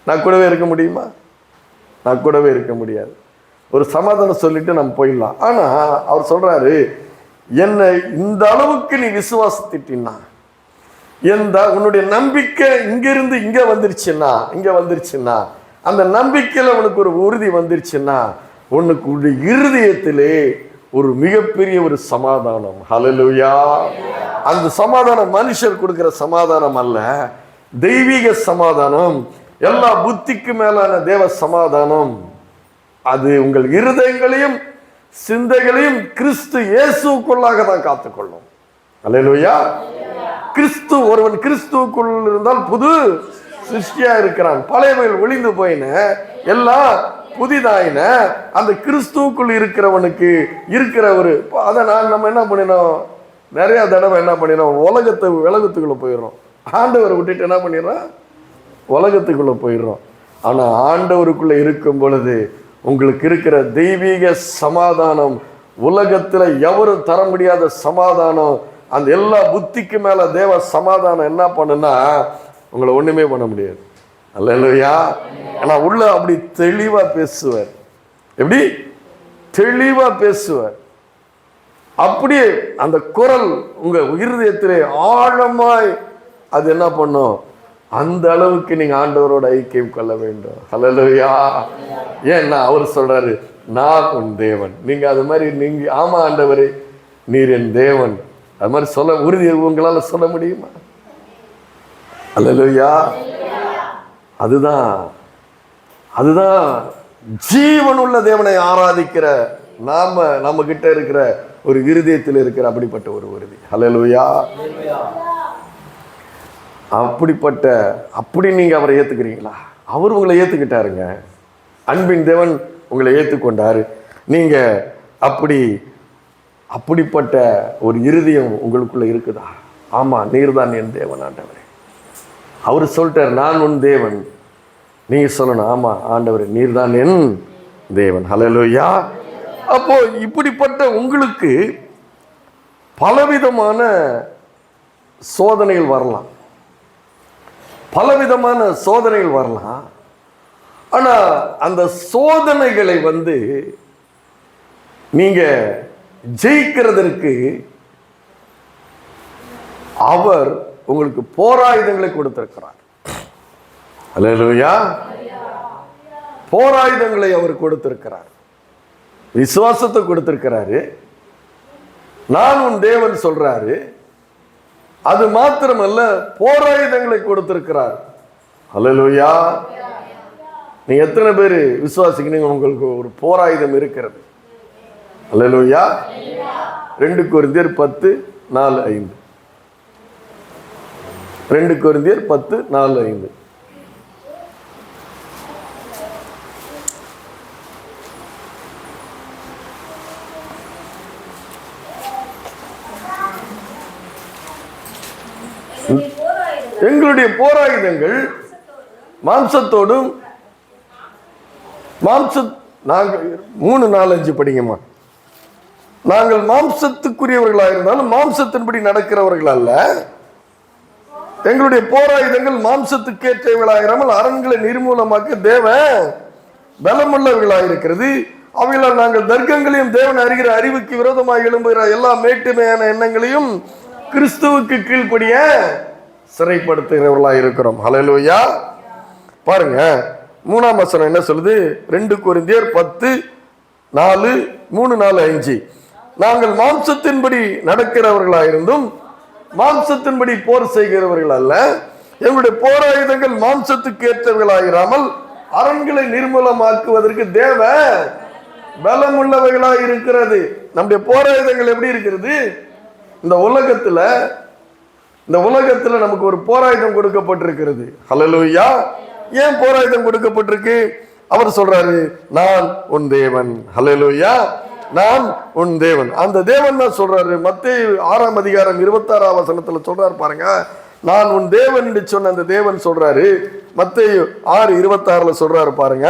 நான் கூடவே இருக்க முடியுமா? நான் கூடவே இருக்க முடியாது. ஒரு சமாதானம் சொல்லிட்டு நம்ம போயிடலாம். ஆனால் அவர் சொல்கிறாரு, என்னை இந்த அளவுக்கு நீ விசுவாசத்திட்டின்னா, உன்னுடைய நம்பிக்கை இங்கிருந்து இங்கே வந்துருச்சுன்னா அந்த நம்பிக்கையில் உனக்கு ஒரு உறுதி வந்துருச்சுன்னா உனக்கு இருதயத்திலே ஒரு மிகப்பெரிய ஒரு சமாதானம். ஹல்லேலூயா. அந்த சமாதானம் மனுஷர் கொடுக்கிற சமாதானம் அல்ல, தெய்வீக சமாதானம், எல்லா புத்திக்கு மேலான தேவ சமாதானம். அது உங்கள் இருதயங்களையும் சிந்தைகளையும் கிறிஸ்து இயேசுக்குள்ளாக தான் காத்துக்கொள்ளும். ஹல்லேலூயா. ஒருவன் கிறிஸ்துவுக்குள் இருந்தால் புது சிருஷ்டியா இருக்கிறான், பழையவைகள் ஒளிந்து போயின, எல்லாம் புதிதாயின. அந்த கிறிஸ்துவுக்குள் இருக்கிறவனுக்கு இருக்கிற ஒரு அதை நம்ம என்ன பண்ணினோம், நிறைய தடவை என்ன பண்ணினோம், உலகத்துக்குள்ள போயிடுறோம். ஆண்டவரை விட்டுட்டு என்ன பண்ணிடுறோம், உலகத்துக்குள்ள போயிடுறோம். ஆனா ஆண்டவருக்குள்ள இருக்கும் பொழுது உங்களுக்கு இருக்கிற தெய்வீக சமாதானம், உலகத்துல எவரும் தர முடியாத சமாதானம், அந்த எல்லா புத்திக்கு மேல தேவ சமாதானம் என்ன பண்ணுன்னா உங்களை ஒண்ணுமே பண்ண முடியாது. அல்லேலூயா. ஆனா உள்ள அப்படி தெளிவா பேசுவார். எப்படி தெளிவா பேசுவார், அப்படியே அந்த குரல் உங்க இருதயத்திலே ஆழமாய் அது என்ன பண்ணும், அந்த அளவுக்கு நீங்க ஆண்டவரோட ஐக்கியம் கொள்ள வேண்டும். அல்லேலூயா. ஏன்னா அவர் சொல்றாரு, நான் உன் தேவன். நீங்க அது மாதிரி நீங்க ஆமா ஆண்டவரே நீர் என் தேவன், அது மாதிரி சொல்ல உறுதி உங்களால சொல்ல முடியுமா? அல்லேலூயா. அதுதான் ஜீவனுள்ள தேவனை ஆராதிக்கிற நம்ம கிட்ட இருக்கிற ஒரு இருதயத்தில் இருக்கிற அப்படிப்பட்ட ஒரு உறுதி. அல்லேலூயா. அப்படி நீங்க அவரை ஏத்துக்கிறீங்களா? அவர் உங்களை ஏத்துக்கிட்டாருங்க. அன்பின் தேவன் உங்களை ஏத்துக்கொண்டாரு. நீங்க அப்படிப்பட்ட ஒரு இருதயம் உங்களுக்குள்ள இருக்குதா? ஆமா, நீர்தான் என் தேவன் ஆண்டவரே. அவர் சொல்லிட்டார், நான் உன் தேவன். நீங்க சொல்லணும், ஆமா ஆண்டவரே நீர்தான் என் தேவன். ஹல்லேலூயா. அப்போ இப்படிப்பட்ட உங்களுக்கு பலவிதமான சோதனைகள் வரலாம், ஆனா அந்த சோதனைகளை நீங்க ஜெயிக்கிறதற்கு அவர் உங்களுக்கு போராயுதங்களை கொடுத்திருக்கிறார். அல்லேலூயா. போராயுதங்களை அவர் கொடுத்திருக்கிறார், விசுவாசத்தை கொடுத்திருக்கிறாரு. நான் உன் தேவன் சொல்றாரு. அது மாத்திரமல்ல, போராயுதங்களை கொடுத்திருக்கிறார். அல்லேலூயா. நீங்க எத்தனை பேர் விசுவாசிக்கிறீங்க உங்களுக்கு ஒரு போராயுதம் இருக்கிறது? அல்லேலூயா. 2 கொரிந்தியர் 10:4-5. 2 கொரிந்தியர் 10:4-5. எங்களுடைய போராயுதங்கள் மாம்சத்தோடும் நாங்கள் 3-4-5 படிங்கம்மா. நாங்கள் மாம்சத்துக்குரியவர்களாக இருந்தாலும் மாம்சத்தின்படி நடக்கிறவர்கள் அல்ல. எங்களுடைய போராயுதங்கள் மாம்சத்துக்கேற்றவர்களாயிராமல் அரண்களை நிர்மூலமாக்க தேவ பலமுள்ளவர்களாக இருக்கிறது. அவைகளால் நாங்கள் தர்க்கங்களையும் தேவன் அறிகிற அறிவுக்கு விரோதமாக எழும்புகிற எல்லா மேட்டுமையான எண்ணங்களையும் கிறிஸ்துவுக்கு கீழ்ப்படிய சிறைப்படுத்துகிறவர்களாக இருக்கிறோம். ஹல்லேலூயா. பாருங்க, 3ஆம் வசனம் என்ன சொல்லுது? 2 கொரிந்தியர் 10:4-3-4-5. நாங்கள் மாம்சத்தின்படி நடக்கிறவர்களாயிருந்தும் மாம்சத்தின்படி போர் செய்கிறவர்கள் அல்ல. எங்களுடைய போராயுதங்கள் மாம்சத்துக்கு ஏற்றவர்களாயிராமல் அரண்களை நிர்மூலமாக்குவதற்கு தேவ பலமுள்ளவைகளாக இருக்கிறது. நம்முடைய போராயுதங்கள் எப்படி இருக்கிறது? இந்த உலகத்துல நமக்கு ஒரு போராயுதம் கொடுக்கப்பட்டிருக்கிறது. ஹல்லேலூயா. ஏன் போராயுதம் கொடுக்கப்பட்டிருக்கு? அவர் சொல்றாரு, நான் உன் தேவன். ஹல்லேலூயா. நான் உன் தேவன். அந்த தேவன் தான் சொல்றாரு. மத்தேயு 6ஆம் அதிகாரம் 26ஆம் வசனத்துல சொல்றாரு பாருங்க. நான் உன் தேவன் என்று சொன்ன அந்த தேவன் சொல்றாரு. மத்தேயு 6:26 சொல்றாரு பாருங்க.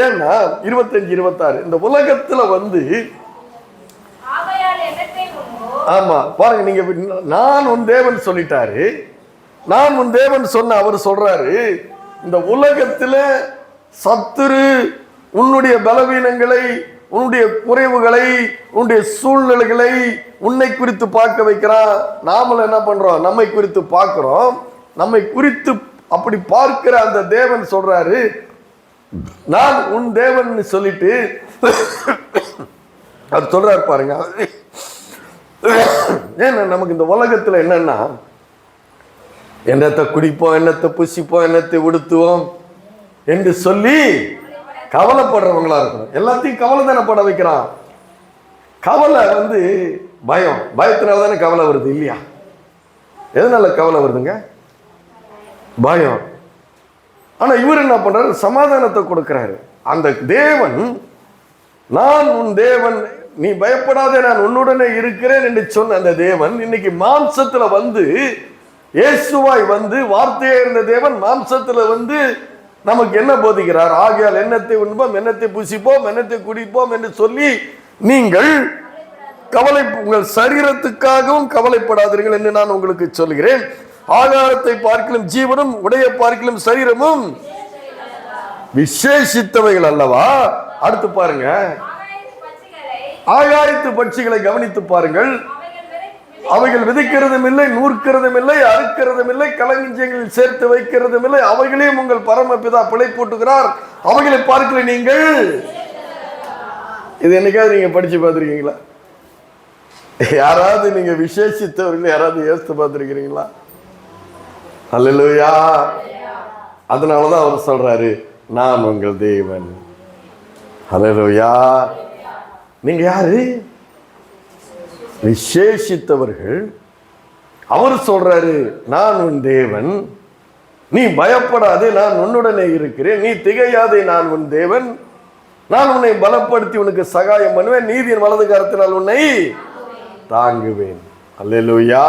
ஏன்னா 25-26 இந்த உலகத்துல ஆமா பாருங்க, நீங்க நான் உன் தேவன் சொல்லிட்டாரு. நான் உன் தேவன் சொன்ன அவர் சொல்றாரு, இந்த உலகத்துல சத்துரு உன்னுடைய பலவீனங்களை, உன்னுடைய குறைவுகளை, உன்னுடைய சூழ்நிலைகளை உன்னை குறித்து பார்க்க வைக்கிறான். நாமளும் என்ன பண்றோம்? நம்மை குறித்து பார்க்கிறோம். நம்மை குறித்து அப்படி பார்க்கிற அந்த தேவன் சொல்றாரு, நான் உன் தேவன் சொல்லிட்டு அவர் சொல்றாரு பாருங்க. ஏன்னா நமக்கு இந்த உலகத்துல என்னன்னா, என்னத்தை குடிப்போம், என்னத்தை புசிப்போம், என்னத்தை உடுத்துவோம் என்று சொல்லி கவலைப்படுறவங்களா இருக்கணும். எல்லாத்தையும் கவலை தானே பட வைக்கிறான். கவலை பயம், பயத்தினால தானே கவலை வருது இல்லையா? எதனால கவலை வருதுங்க? பயம். ஆனா இவர் என்ன பண்றாரு? சமாதானத்தை கொடுக்கிறாரு. அந்த தேவன், நான் உன் தேவன், நீ பயப்படாதே, நான் உன்னுடனே இருக்கிறேன் என்று சொன்ன அந்த தேவன் இன்னைக்கு மாம்சத்துல இயேசுவாய் வார்த்தையா இருந்த தேவன் மாம்சத்துல நமக்கு என்ன போதிக்கிறார்? ஆகையால் எண்ணத்தை உண்போம், எண்ணத்தை புசிப்போம், எண்ணத்தை குடிப்போம் என்று சொல்லி நீங்கள் உங்கள் சரீரத்துக்காகவும் கவலைப்படாதீர்கள் என்று நான் உங்களுக்கு சொல்கிறேன். ஆகாரத்தை பார்க்கலும் ஜீவனும், உடைய பார்க்கலும் சரீரமும் விசேஷித்தவைகள் அல்லவா? அடுத்து பாருங்க, ஆகாயத்து பட்சிகளை கவனித்து பாருங்கள். அவைகள் விதைக்கிறதும் இல்லை, நூற்கிறதும் இல்லை, அறுக்கிறதும் இல்லை, களஞ்சியங்களில் சேர்த்து வைக்கிறதும் இல்லை, அவைகளையும் உங்கள் பரமபிதா பிழை போட்டுகிறார். அவைகளை பார்க்கல நீங்கள். இது என்னைக்காவது நீங்க படிச்சு பார்த்திருக்கீங்களா? யாராவது நீங்க விசேஷித்தவர்கள் யாராவது யோசித்து பார்த்திருக்கிறீங்களா? அல்லேலூயா. அதனாலதான் அவர் சொல்றாரு, நான் உங்கள் தேவன். அல்லேலூயா. நீங்க யாரு? விசேஷித்தவர்கள். அவர் சொல்றாரு, நான் உன் தேவன், நீ பயப்படாதே, நான் உன்னுடனே இருக்கிறேன், நீ திகையாதே, நான் உன் தேவன், நான் உன்னை பலப்படுத்தி உனக்கு சகாயம் பண்ணுவேன், நீதியின் வலது கரத்தினால் உன்னை தாங்குவேன். அல்லேலூயா.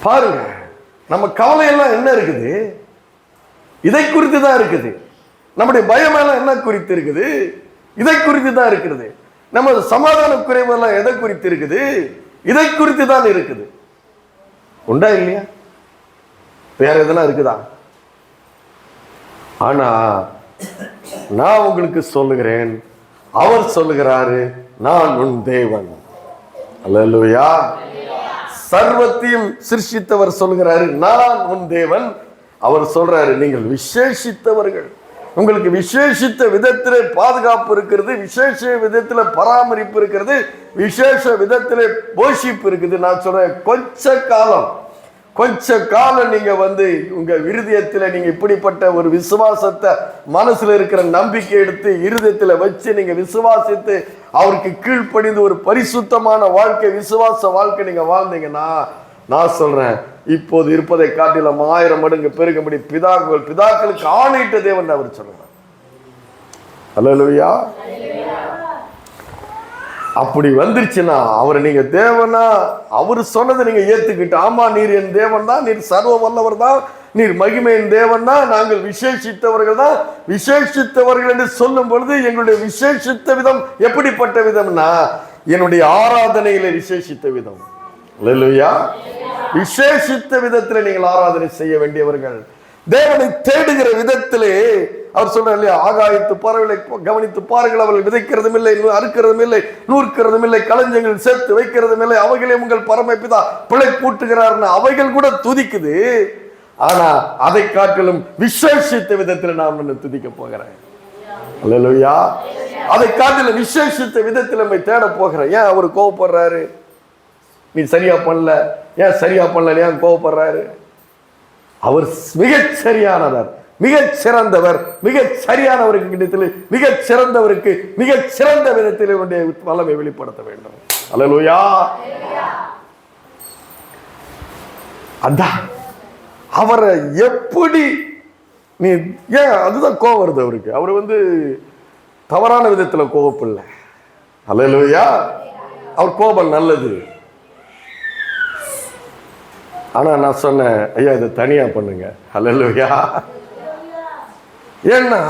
பாருங்க, நம்ம கவலை எல்லாம் என்ன இருக்குது? இதை குறித்து தான் இருக்குது. நம்முடைய பயம் எல்லாம் என்ன குறித்து இருக்குது? இதை குறித்து தான் இருக்கிறது. நம்ம சமாதான குறைவெல்லாம் எதை குறித்து இருக்குது? இதை குறித்து தான் இருக்குது. உண்டா இல்லையா? வேற எதனா இருக்குதா? ஆனா நான் உங்களுக்கு சொல்லுகிறேன், அவர் சொல்லுகிறாரு, நான் உன் தேவன். அல்லேலூயா. சர்வத்தையும் சிருஷ்டித்தவர் சொல்லுகிறாரு, நான் உன் தேவன். அவர் சொல்றாரு, நீங்கள் விசேஷித்தவர்கள், உங்களுக்கு விசேஷித்த விதத்திலே பாதுகாப்பு இருக்கிறது, விசேஷ விதத்திலே பராமரிப்பு இருக்கிறது, விசேஷ விதத்திலே போஷிப்பு இருக்குது. நான் சொல்றேன், கொஞ்ச காலம் நீங்க உங்க இருதயத்தில் நீங்க இப்படிப்பட்ட ஒரு விசுவாசத்தை, மனசுல இருக்கிற நம்பிக்கை எடுத்து இருதயத்துல வச்சு நீங்க விசுவாசித்து அவருக்கு கீழ்ப்படிந்து ஒரு பரிசுத்தமான வாழ்க்கை, விசுவாச வாழ்க்கை நீங்க வாழ்ந்தீங்கன்னா, நான் சொல்றேன், இப்போது இருப்பதை காட்டிலும் 1000 மடங்கு பெருகும்படி பிதாக்களுக்கு ஆணையிட்ட தேவன் அவர் சொல்றார். அல்லேலூயா. அப்படி வந்துருச்சுன்னா அவரை நீங்க தேவனா, அவர் சொன்னதை நீங்க ஏத்துக்கிட்டு, ஆமா நீர் என் தேவன் தான், நீர் சர்வ வல்லவர் தான், நீர் மகிமையின் தேவன் தான், நாங்கள் விசேஷித்தவர்கள் தான். விசேஷித்தவர்கள் என்று சொல்லும் பொழுது எங்களுடைய விசேஷித்த விதம் எப்படிப்பட்ட விதம்னா, என்னுடைய ஆராதனையில விசேஷித்த விதம். அல்லேலூயா. விசேஷித்த விதத்தில் நீங்கள் ஆராதனை செய்ய வேண்டியவர்கள். தேவனை தேடுகிற விதத்திலே அவர் சொல்றார் இல்லையா, ஆகாயத்து பறவைகளை கவனித்து பாருங்கள், அவர்கள் விதைக்கிறதும் இல்லை, அறுக்கிறதும் இல்லை, நூற்கிறதும் இல்லை, களஞ்சியங்கள் சேர்த்து வைக்கிறதும் இல்லை, அவைகளே உங்கள் பரமபிதா பிழை பூட்டுகிறார்னு அவைகள் கூட துதிக்குது. ஆனா அதை காட்டிலும் விசேஷித்த விதத்தில் நான் உன்னை துதிக்க போகிறேன். அல்லேலூயா. அதை காட்டிலும் விசேஷித்த விதத்தில் நம்மை தேட போகிறேன். ஏன் அவர் கோவப்படுறாரு? நீ சரியா பண்ணல, ஏன் சரியா பண்ணல, ஏன் கோவப்படுறாரு? அவர் மிகச் சரியானவர், மிகச் சிறந்தவர், மிகச் சரியானவருக்கு இடத்தில் மிகச் சிறந்தவருக்கு மிகச் சிறந்த விதத்தில் என்னுடைய வல்லமை வெளிப்படுத்த வேண்டும். அல்லேலூயா. அதான் அவரை எப்படி நீ ஏன் அதுதான் கோவம் வருது அவருக்கு. அவர் தவறான விதத்துல கோவப்படல. அல்லேலூயா. அவர் கோபம் நல்லது. ஆனா நான் சொன்னேன், ஐயா இதை தனியா பண்ணுங்க. அல்லேலூயா. ஏன்னா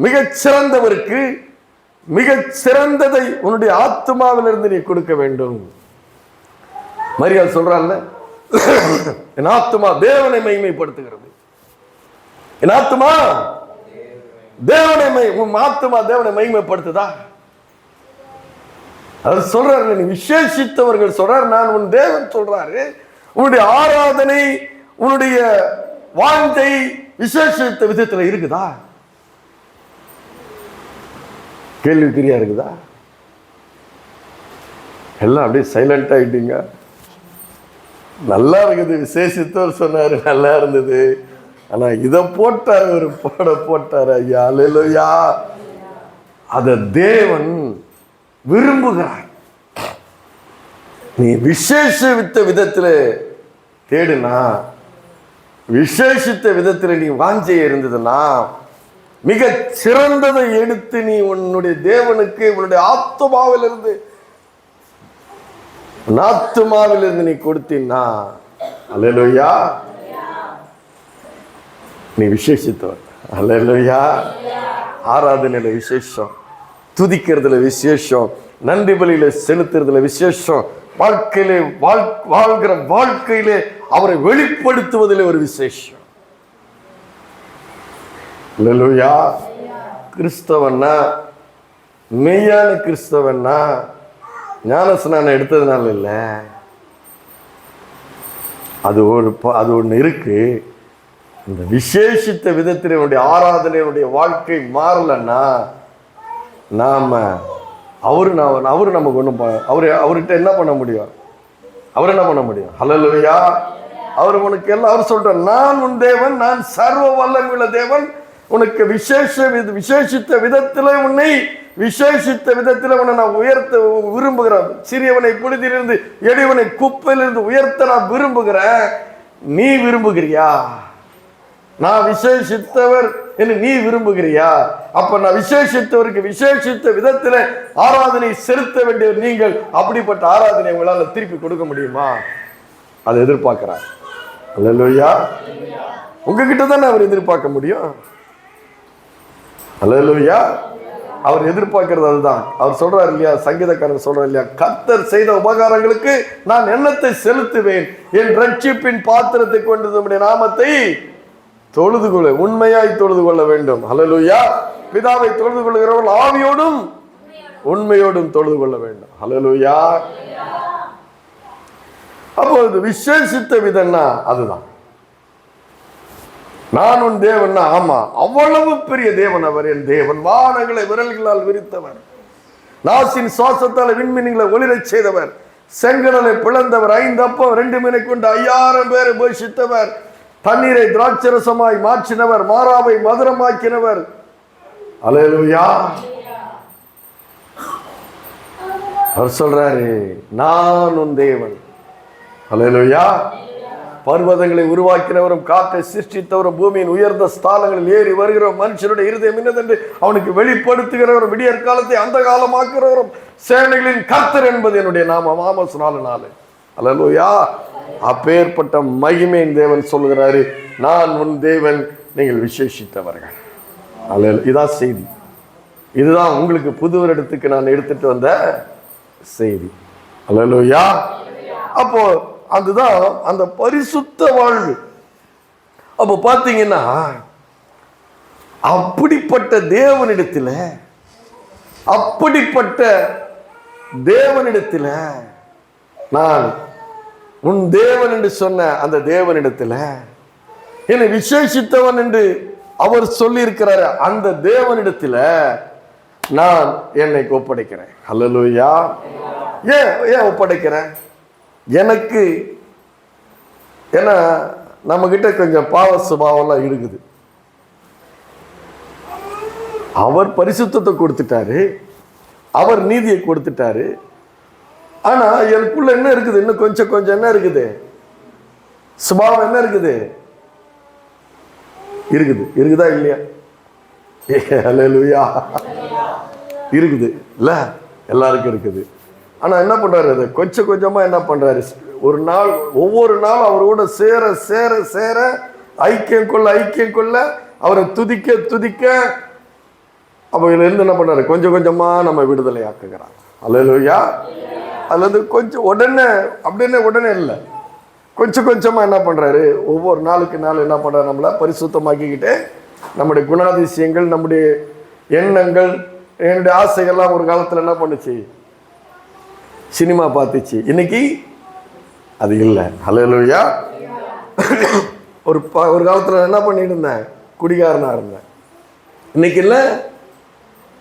மிகச்சிறந்தவருக்கு மிக சிறந்ததை உன்னுடைய ஆத்மாவிலிருந்து நீ கொடுக்க வேண்டும். மரியாள் சொல்றான்ல, என் ஆத்மா தேவனை மகிமைப்படுத்துகிறது. என் ஆத்மா தேவனை உன் ஆத்மா தேவனை மகிமைப்படுத்துதா? அது சொல்றாரு, நீ விசேஷித்தவர்கள் சொல்றாரு, நான் உன் தேவன் சொல்றாரு. உன்னுடைய ஆராதனை, உன்னுடைய வாஞ்சை விசேஷித்த விதத்துல இருக்குதா? கேள்விக்குறியா இருக்குதா? எல்லாம் அப்படியே சைலண்ட் ஆயிட்டீங்க. நல்லா இருக்குது. விசேஷித்தவர் சொன்னாரு, நல்லா இருந்தது. ஆனா இதை போட்டாரு, ஒரு போட்டாரு. ஐயா அல்லேலூயா. அத தேவன் விரும்புகிறார். நீ விசேஷித்த விதத்தில் தேடுனா, விசேஷித்த விதத்தில் நீ வாஞ்சை இருந்ததுன்னா, மிக சிறந்ததை எடுத்து நீ உன்னுடைய தேவனுக்கு உன்னுடைய ஆத்மாவிலிருந்து நீ கொடுத்தீன்னா, அல்லேலூயா, நீ விசேஷித்தவர். அல்லேலூயா. ஆராதனையில விசேஷம், துதிக்கிறதுல விசேஷம், நன்றி பலியில செலுத்துறதுல விசேஷம், வாழ்க்கையிலே வாழ்கிற வாழ்க்கையிலே அவரை வெளிப்படுத்துவதிலே ஒரு விசேஷம். அல்லேலூயா. கிறிஸ்தவன்னா, மெய்யான கிறிஸ்தவன்னா ஞானஸ்நானம் எடுத்ததுனால இல்லை, அது ஒன்று இருக்கு. இந்த விசேஷித்த விதத்தில் என்னுடைய ஆராதனையுடைய வாழ்க்கை மாறலன்னா, நாம அவரு நமக்கு ஒன்றும் அவர்கிட்ட என்ன பண்ண முடியும்? அவர் என்ன பண்ண முடியும்? ஹல்லேலூயா. அவர் உனக்கு எல்லாம் அவர் சொல்றார், நான் உன் தேவன், நான் சர்வ வல்லமையுள்ள தேவன், உனக்கு விசேஷித்த விதத்தில் உன்னை நான் உயர்த்த விரும்புகிறேன். சிறியவனை புழுதியிலிருந்து எளியவனை குப்பையிலிருந்து உயர்த்த நான் விரும்புகிறேன். நீ விரும்புகிறியா? நான் விசேஷித்தவர் என்று நீ விரும்புகிறியா? அப்ப நான் விசேஷித்தவருக்கு விசேஷித்த விதத்தில் ஆராதனை செலுத்த வேண்டிய நீங்கள் அப்படிப்பட்ட ஆராதனை உங்களால் திருப்பி கொடுக்க முடியுமா? அதை எதிர்பார்க்கிறார். அல்லேலூயா. உங்ககிட்ட தானே அவர் எதிர்பார்க்க முடியும். அல்லேலூயா. அவர் எதிர்பார்க்கிறது அதுதான். அவர் சொல்றாரு இல்லையா, சங்கீதக்காரர் சொல்றாரு இல்லையா, கர்த்தர் செய்த உபகாரங்களுக்கு நான் எண்ணத்தை செலுத்துவேன், என் ரட்சிப்பின் பாத்திரத்தை கொண்டு நம்முடைய நாமத்தை தொழுது கொள்ள, உண்மையாய் தொழுது கொள்ள வேண்டும். ஹல்லேலூயா. பிதாவை தொழுது கொள்கிறவர்கள் ஆவியோடும் உண்மையோடும் தொழுது கொள்ள வேண்டும். ஹல்லேலூயா. அப்பொழுது விசேஷித்த விதம்னா அதுதான். நான் உன் தேவன்னா, ஆமா, அவ்வளவு பெரிய தேவன் அவர். என் தேவன் வானங்களை விரல்களால் விரித்தவர், நாசின் சுவாசத்தால் விண்மீன்களை ஒளிரச் செய்தவர், செங்கடலை பிளந்தவர், 5 அப்பம் 2 மீனை கொண்டு 5000 பேரை போஷித்தவர், தண்ணீரை திராட்சரசமாய் மாற்றினவர், மாறாவை மதுரமாக்கினவர். அல்லேலூயா. அவர் சொல்றாரு, நான் உன் தேவன். அல்லேலூயா. பர்வதங்களை உருவாக்கினவரும், காற்றை சிருஷ்டித்தவரும், பூமியின் உயர்ந்த ஸ்தானங்களில் ஏறி வருகிற மனுஷனுடைய இருதயம் என்னதென்று அவனுக்கு வெளிப்படுத்துகிறவரும், விடியற் காலத்தை அந்த காலமாக்குகிறவரும், சேனைகளின் கர்த்தர் என்பது என்னுடைய நாமம். ஆமோஸ் 4:4. அல்லேலூயா. அப்பேற்பட்ட மகிமையின் தேவன் சொல்கிறாரு, நான் உன் தேவன், நீங்கள் விசேஷித்தவர்கள். அல்லேலூயா. இதான் செய்தி. இதுதான் உங்களுக்கு புது வருடத்துக்கு நான் எடுத்துட்டு வந்த செய்தி. அல்லேலூயா. அப்போ அதுதான் அந்த பரிசுத்த வாழ்வு. அப்போ பார்த்தீங்கன்னா, அப்படிப்பட்ட தேவனிடத்தில் நான் உன் தேவன் என்று சொன்ன அந்த தேவனிடத்தில் என்னை விசேஷித்தவன் என்று அவர் சொல்லி இருக்கிறார். அந்த தேவனிடத்தில் நான் என்னை ஒப்படைக்கிறேன். அல்லேலூயா. ஏன் ஒப்படைக்கிறேன்? எனக்கு, ஏன்னா நம்ம கிட்ட கொஞ்சம் பாவ சுபாவம்லாம் இருக்குது. அவர் பரிசுத்தத்தை கொடுத்துட்டாரு, அவர் நீதியை கொடுத்துட்டாரு. ஆனா எனக்குள்ள என்ன இருக்குது? இன்னும் கொஞ்சம் என்ன இருக்குது? சுபாவம் என்ன இருக்குது? இருக்குதா இல்லையா? அல்லேலூயா. இருக்குது இல்ல, எல்லாருக்கும் இருக்குது. ஆனா என்ன பண்றாரு? அதை கொஞ்சமா என்ன பண்றாரு? ஒரு நாள், ஒவ்வொரு நாளும் அவரோட சேர சேர சேர ஐக்கியம் கொள்ள அவரை துதிக்க அப்போ இதுலேருந்து என்ன பண்ணுறாரு, கொஞ்சம் கொஞ்சமாக நம்ம விடுதலை ஆக்குகிறார். அல்லேலூயா. அதுலேருந்து கொஞ்சம் உடனே இல்லை, கொஞ்சம் கொஞ்சமாக என்ன பண்ணுறாரு, ஒவ்வொரு நாளுக்கு நாள் என்ன பண்ணுறாரு, நம்மளை பரிசுத்தமாக்கிக்கிட்டு நம்முடைய குணாதிசயங்கள், நம்முடைய எண்ணங்கள், என்னுடைய ஆசைகள்லாம் ஒரு காலத்தில் என்ன பண்ணுச்சு, சினிமா பார்த்துச்சு. இன்னைக்கு அது இல்லை. அல்லேலூயா. ஒரு காலத்தில் என்ன பண்ணிட்டு இருந்தேன், குடிகாரனாக இருந்தேன். இன்னைக்கு இல்லை,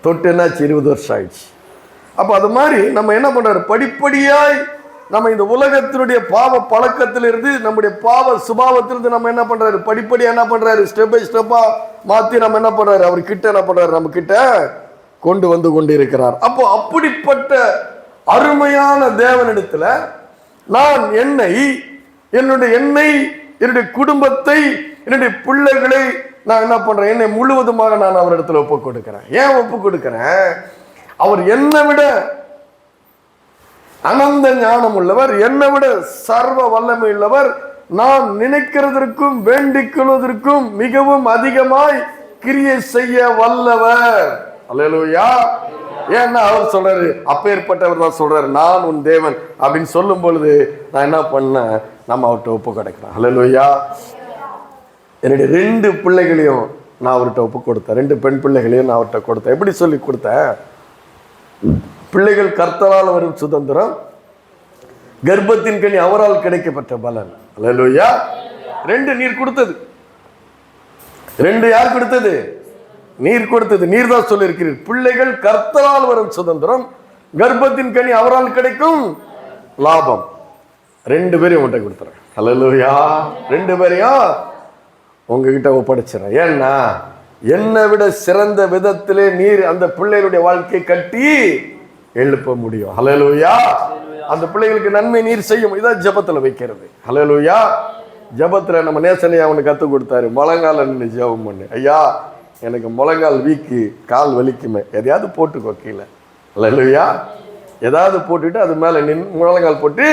தொட்டு என்னாச்சு, 20 வருஷம் ஆயிடுச்சு. அப்போ அது மாதிரி நம்ம என்ன பண்ணுறாரு, படிப்படியாய் நம்ம இந்த உலகத்தினுடைய பாவ பழக்கத்திலிருந்து, நம்முடைய பாவ சுபாவத்திலிருந்து நம்ம என்ன பண்ணுறாரு, படிப்படியாக என்ன பண்ணுறாரு, ஸ்டெப் பை ஸ்டெப்பாக மாற்றி நம்ம என்ன பண்ணுறாரு, அவர்கிட்ட என்ன பண்ணுறாரு, நம்ம கிட்ட கொண்டு வந்து கொண்டு இருக்கிறார். அப்போ அப்படிப்பட்ட அருமையான தேவனிடத்துல நான் என்னுடைய குடும்பத்தை, என்னுடைய பிள்ளைகளை நான் என்ன பண்றேன், என்னை முழுவதுமாக நான் அவரிடத்துல ஒப்பு கொடுக்கிறேன். ஏன் ஒப்பு கொடுக்கிறேன், அவர் என்னை விட அனந்த ஞானம் உள்ளவர், என்னை விட சர்வ வல்லமை உள்ளவர், நான் நினைக்கிறதற்கும் வேண்டிக் கொள்வதற்கும் மிகவும் அதிகமாய் கிரியை செய்ய வல்லவர். அல்லேலூயா. ஏன்னா அவர் சொல்றாரு, அப்பேற்பட்டவர் தான் சொல்றாரு, நான் உன் தேவன் அப்படின்னு சொல்லும் பொழுது நான் என்ன பண்ணேன், நம்ம அவர்கிட்ட ஒப்பு கொடுக்கிறேன். அல்லேலூயா. என்னுடைய 2 பிள்ளைகளையும் நான் அவர்கிட்ட ஒப்பு கொடுத்தேன். 2 பெண் பிள்ளைகளையும் நான் அவர்கிட்ட கொடுத்தேன். எப்படி சொல்லி கொடுத்தேன், பிள்ளைகள் கர்த்தரால் வரும் சுதந்திரம், கர்ப்பத்தின் கனி அவரால் கிடைக்கப்பட்ட பலன். அல்லேலூயா. 2 நீர் கொடுத்தது. 2 யார் கொடுத்தது, நீர் கொடுத்தது. நீர் தான் சொல்லி இருக்கிறீர், பிள்ளைகள் கர்த்தரால் வரும் சுதந்திரம், கர்ப்பத்தின் கனி அவரால் கிடைக்கும் லாபம். 2 பேரையும் உங்கள்கிட்ட கொடுத்துறேன். அல்லேலூயா. 2 பேரையும் உங்ககிட்ட ஒப்படைச்சிடறேன். ஏன்னா என்னை விட சிறந்த விதத்திலே நீர் அந்த பிள்ளைகளுடைய வாழ்க்கையை கட்டி எழுப்ப முடியும். அல்லேலூயா. அந்த பிள்ளைகளுக்கு நன்மை நீர் செய்யும். இதான் ஜெபத்துல வைக்கிறது. அல்லேலூயா. ஜெபத்துல நம்ம நேசனையா அவனுக்கு கற்றுக் கொடுத்தாரு, முழங்கால நின்று ஜெபம் பண்ணு. ஐயா, எனக்கு முழங்கால் வீக்கு, கால் வலிக்குமே, எதையாவது போட்டுக்கோ கீழே. அல்லேலூயா. ஏதாவது போட்டுட்டு அது மேலே முழங்கால் போட்டு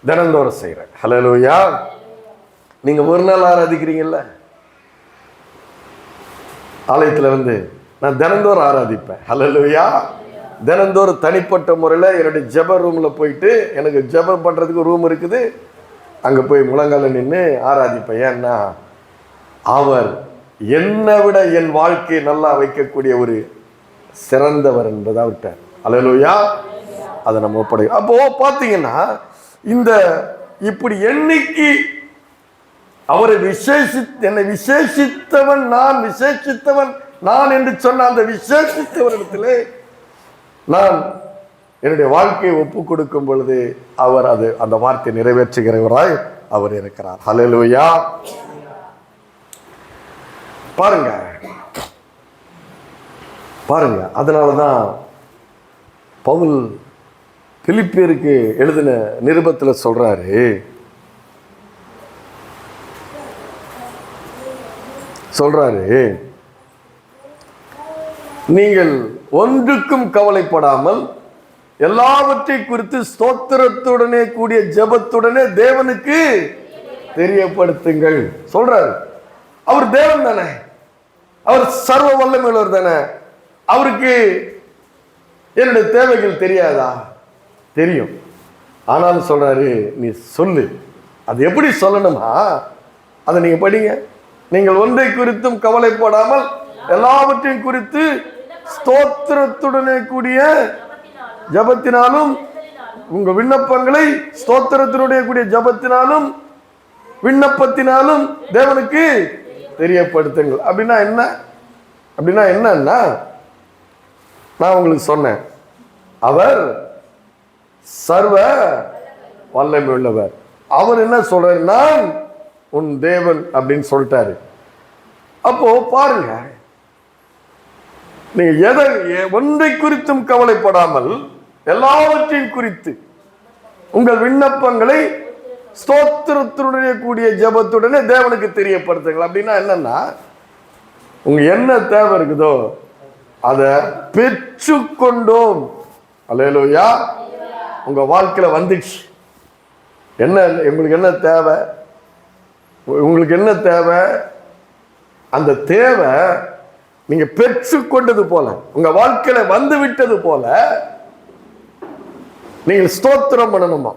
தினந்தோறும் செய்கிறேன். அல்லேலூயா. நீங்க ஒரு நாள் ஆராதிக்கிறீங்கல்ல, ஆலயத்தில் வந்து நான் தினந்தோறும் ஆராதிப்பேன். அல்லேலூயா. தினந்தோறும் தனிப்பட்ட முறையில் என்னுடைய ஜெப ரூமில் போயிட்டு, எனக்கு ஜெபம் பண்ணுறதுக்கு ரூம் இருக்குது, அங்கே போய் முழங்கால நின்று ஆராதிப்பேன். ஏன்னா அவர் என்னை விட என் வாழ்க்கையை நல்லா வைக்கக்கூடிய ஒரு சிறந்தவர் என்பது அவர்கிட்ட. அல்லேலூயா. அதை நம்ம ஒப்படை. அப்போ பார்த்தீங்கன்னா இந்த இப்படி என்னைக்கு அவரை என்னை விசேஷித்தவன் நான் என்று சொன்ன அந்த விசேஷித்தவரிடத்திலே நான் என்னுடைய வாழ்க்கையை ஒப்பு கொடுக்கும் பொழுது அவர் அந்த வார்த்தை நிறைவேற்றுகிறவராய் அவர் இருக்கிறார். அல்லேலூயா. பாருங்க, அதனாலதான் பவுல் பிலிப்பியருக்கு எழுதின நிருபத்தில் சொல்றாரு, நீங்கள் ஒன்றுக்கும் கவலைப்படாமல் எல்லாவற்றை குறித்து ஸ்தோத்திரத்துடனே கூடிய ஜெபத்துடனே தேவனுக்கு தெரியப்படுத்துங்கள் சொல்றாரு. அவர் தேவன் தானே, அவர் சர்வ வல்லமையுள்ளவர் தானே, அவருக்கு என்னுடைய தேவைகள் தெரியாதா? தெரியும். ஆனாலும் சொல்றாரு, நீ சொல்லு. அது எப்படி சொல்லணுமா, அதை நீங்க படிங்க. நீங்கள் ஒன்றை குறித்தும் கவலைப்படாமல் எல்லாவற்றையும் குறித்து ஸ்தோத்திரத்துடனே கூடிய ஜபத்தினாலும் உங்க விண்ணப்பங்களை ஸ்தோத்திரத்தினுடைய கூடிய ஜபத்தினாலும் விண்ணப்பத்தினாலும் தேவனுக்கு தெரியப்படுத்துங்கள். அப்படின்னா என்னன்னா நான் உங்களுக்கு சொன்னேன், அவர் சர்வ வல்லமை உள்ளவர். அவர் என்ன சொல்றாரு, நான் உன் தேவன் அப்படின்னு சொல்லிட்டாரு. அப்போ பாருங்க, நீங்க ஒன்றை குறித்தும் கவலைப்படாமல் எல்லாவற்றையும் குறித்து உங்கள் விண்ணப்பங்களை ஸ்தோத்திரத்துடனே கூடிய ஜெபத்துடனே தேவனுக்கு தெரியப்படுத்துங்கள். அப்படின்னா என்னன்னா, உங்க என்ன தேவை இருக்குதோ அதை பெற்றுக்கொண்டோம். அல்லேலூயா. உங்க வாழ்க்கையில வந்துச்சு. உங்களுக்கு என்ன தேவை, அந்த தேவை நீங்க பெற்று கொண்டது போல, உங்க வாழ்க்கையில வந்து விட்டது போல நீங்கள் ஸ்தோத்திரம் பண்ணணுமா?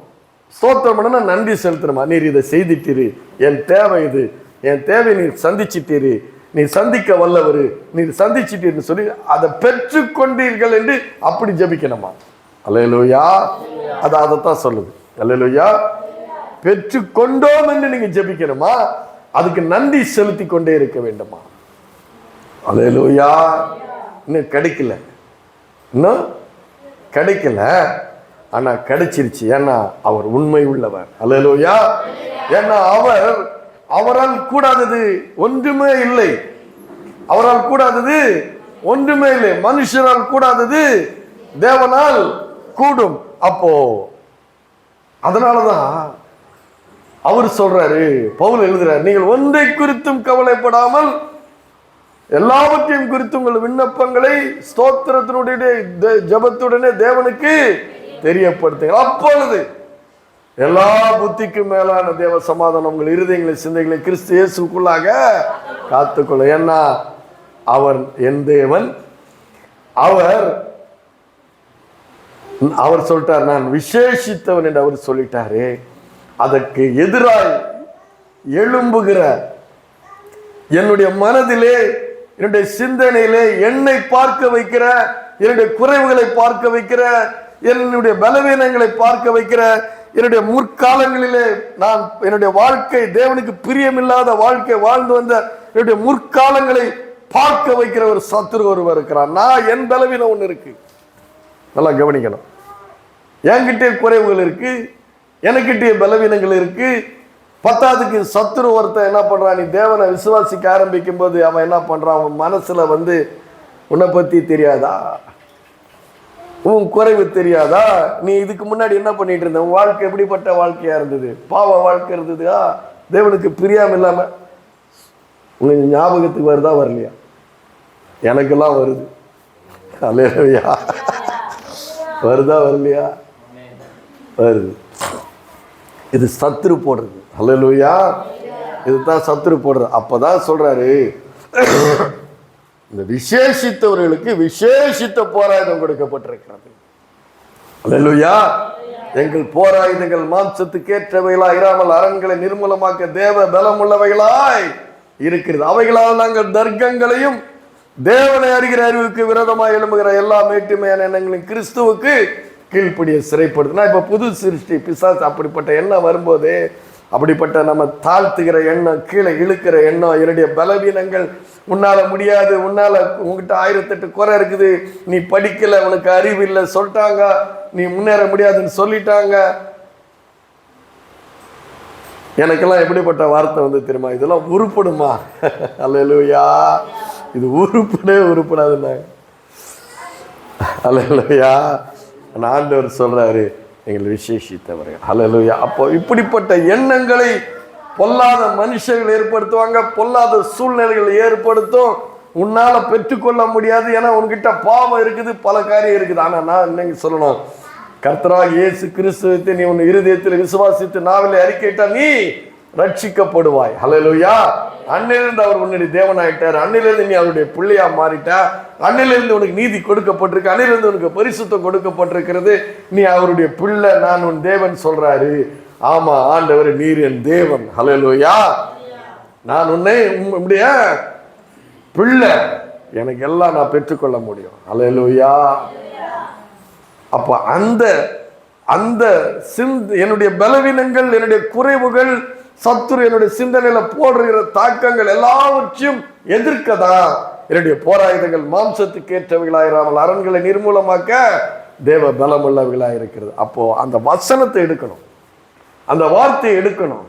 ஸ்தோத்திரம் பண்ணணும்னா நன்றி செலுத்தணுமா? நீர் இதை செய்திட்டீரு, என் தேவை இது, என் தேவை நீர் சந்திச்சிட்டீரு, நீ சந்திக்க வல்லவர், நீர் சந்திச்சிட்டீர்னு சொல்லி அதை பெற்று கொண்டீர்கள் என்று அப்படி ஜபிக்கணுமா? அல்லேலூயா. அதைத்தான் சொல்லுது. அல்லேலூயா. பெற்று கொண்டோம் என்று நீங்க ஜபிக்கணுமா? அதுக்கு நன்றி செலுத்தி கொண்டே இருக்க வேண்டுமா? அல்லேலூயா. இன்னும் கிடைக்கல, இன்னும் கிடைக்கல, ஆனா கிடைச்சிருச்சு. ஏன்னா அவர் உண்மை உள்ளவர். அல்லேலூயா. ஏன்னா அவரால் கூடாதது ஒன்றுமே இல்லை. அவரால் கூடாதது ஒன்றுமே இல்லை. மனுஷரால் கூடாதது தேவனால் கூடும். அப்போ அதனாலதான் அவர் சொல்றாரு, பவுல் எழுதுறாரு, நீங்கள் ஒன்றை குறித்தும் கவலைப்படாமல் எல்லாவற்றையும் குறித்து உங்கள் விண்ணப்பங்களை ஸ்தோத்திரத்தினுடைய ஜபத்துடனே தேவனுக்கு தெரியப்படுத்துங்க. அப்பொழுது எல்லா புத்திக்கும் மேலான தேவ சமாதானம் உங்கள் இருதயங்களை சிந்தைகளை கிறிஸ்து இயேசுக்குள்ளாக காத்துக்கொள்ள. ஏன்னா அவர் என் தேவன். அவர் சொல்லிட்டார், நான் விசேஷித்தவன் என்று அவர் சொல்லிட்டாரு. அதற்கு எதிராய் எழும்புகிற என்னுடைய மனதிலே, என்னுடைய சிந்தனையிலே என்னை பார்க்க வைக்கிற, என்னுடைய குறைவுகளை பார்க்க வைக்கிற, என்னுடைய பலவீனங்களை பார்க்க வைக்கிற, என்னுடைய முற்காலங்களிலே நான் என்னுடைய வாழ்க்கை தேவனுக்கு பிரியமில்லாத வாழ்க்கை வாழ்ந்து வந்த என்னுடைய முற்காலங்களை பார்க்க வைக்கிற ஒரு சத்துரு ஒருவர் இருக்கிறார். நான் என் பலவீனம் ஒன்று இருக்கு, நல்லா கவனிக்கணும். என்கிட்டே குறைவுகள் இருக்கு, எனக்கிட்டே பலவீனங்கள் இருக்கு. பத்தாவதுக்கு சத்துரு ஒருத்தன் என்ன பண்றான், நீ தேவனை விசுவாசிக்க ஆரம்பிக்கும் போது அவன் என்ன பண்றான், அவன் மனசுல உன்னை பத்தி தெரியாதா, உன் குறைவு தெரியாதா, நீ இதுக்கு முன்னாடி என்ன பண்ணிட்டு இருந்த, உன் வாழ்க்கை எப்படிப்பட்ட வாழ்க்கையா இருந்தது, பாவ வாழ்க்கை இருந்ததா, தேவனுக்கு பிரியாம இல்லாம, உங்களுக்கு ஞாபகத்துக்கு வருதா வரலையா? எனக்கெல்லாம் வருது. அல்லேலூயா. வருதா வரலையா? வருது. இது சத்துரு போடுறது. அல்லேலூயா. இதுதான் சத்துரு போடுறது. அப்பதான் சொல்றாரு, இந்த விசேஷித்தவர்களுக்கு விசேஷித்த போராயுதம் கொடுக்கப்பட்டிருக்கிறது. அல்லேலூயா. எங்கள் போராயுதங்கள் மாம்சத்துக்கு ஏற்றவைகளாய் இராமல் அரண்களை நிர்மூலமாக்க தேவ பலம் உள்ளவைகளாய் இருக்கிறது. அவைகளால் நாங்கள் தர்க்கங்களையும் தேவனை அறிகிற அறிவுக்கு விரோதமாக எழும்புகிற எல்லா மேட்டுமையான எண்ணங்களையும் கிறிஸ்துவுக்கு கீழ்ப்படிய சிறைப்படுத்தினா. இப்ப புது சிருஷ்டி பிசாசு அப்படிப்பட்ட எண்ணம் வரும்போது, அப்படிப்பட்ட நம்ம தாழ்த்துகிற எண்ணம், கீழே இழுக்கிற எண்ணம், என்னுடைய பலவீனங்கள், உன்னால முடியாது, உன்னால உங்ககிட்ட 1008 குறை இருக்குது, நீ படிக்கல, உனக்கு அறிவு இல்லை சொல்லிட்டாங்க, நீ முன்னேற முடியாதுன்னு சொல்லிட்டாங்க. எனக்கெல்லாம் எப்படிப்பட்ட வார்த்தை தெரியுமா, இதெல்லாம் உருப்படுமா? அல்லேலூயா. இது உருப்படாதுன்னா. அல்லேலூயா. ஆண்டவர் சொல்றாரு, எங்கள் விசேஷித்தவர்கள். அல்லேலூயா. அப்போ இப்படிப்பட்ட எண்ணங்களை பொல்லாத மனுஷர்கள் ஏற்படுத்துவாங்க, பொல்லாத சூழ்நிலைகள் ஏற்படுத்தும். உன்னால பெற்றுக்கொள்ள முடியாது, ஏன்னா உன்கிட்ட பாவம் இருக்குது, பல காரியம் இருக்குது. ஆனா நான் இன்னைக்கு சொல்லணும், கர்த்தராகிய இயேசு கிறிஸ்துவை நீ உன் இருதயத்தில் விசுவாசித்து நாவிலே அறிக்கையிட்டா நீ ரட்சிக்கப்படுவாய். அல்லேலூயா. அன்னிலிருந்து அவர் உன்னுடைய தேவனாயிட்டார், அன்னிலிருந்து நீ அவருடைய பிள்ளையா மாறிட்ட, அன்னிலிருந்து உனக்கு நீதி கொடுக்கப்பட்டிருக்கு, அன்னிலிருந்து உனக்கு பரிசுத்தம் கொடுக்கப்பட்டிருக்கிறது, நீ அவருடைய பிள்ளை, நான் உன் தேவன் சொல்றாரு. ஆமா ஆண்டவர், நீர் என் தேவன். அல்லேலூயா. நான் உன்னுடைய பிள்ளை, எனக்கு எல்லாம் நான் பெற்றுக்கொள்ள முடியும். அல்லேலூயா. அப்ப அந்த என்னுடைய பலவீனங்கள், என்னுடைய குறைவுகள், சத்துரு என்னுடைய சிந்தனையில போடுகிற தாக்கங்கள் எல்லாவற்றையும் எதிர்க்கதா என்னுடைய போராயுதங்கள் மாம்சத்துக்கு ஏற்றவைகளாயிராமல் அரண்களை நிர்மூலமாக்க தேவ பலம் உள்ளவைகளாக இருக்கிறது. அப்போ அந்த வசனத்தை எடுக்கணும், அந்த வார்த்தையை எடுக்கணும்.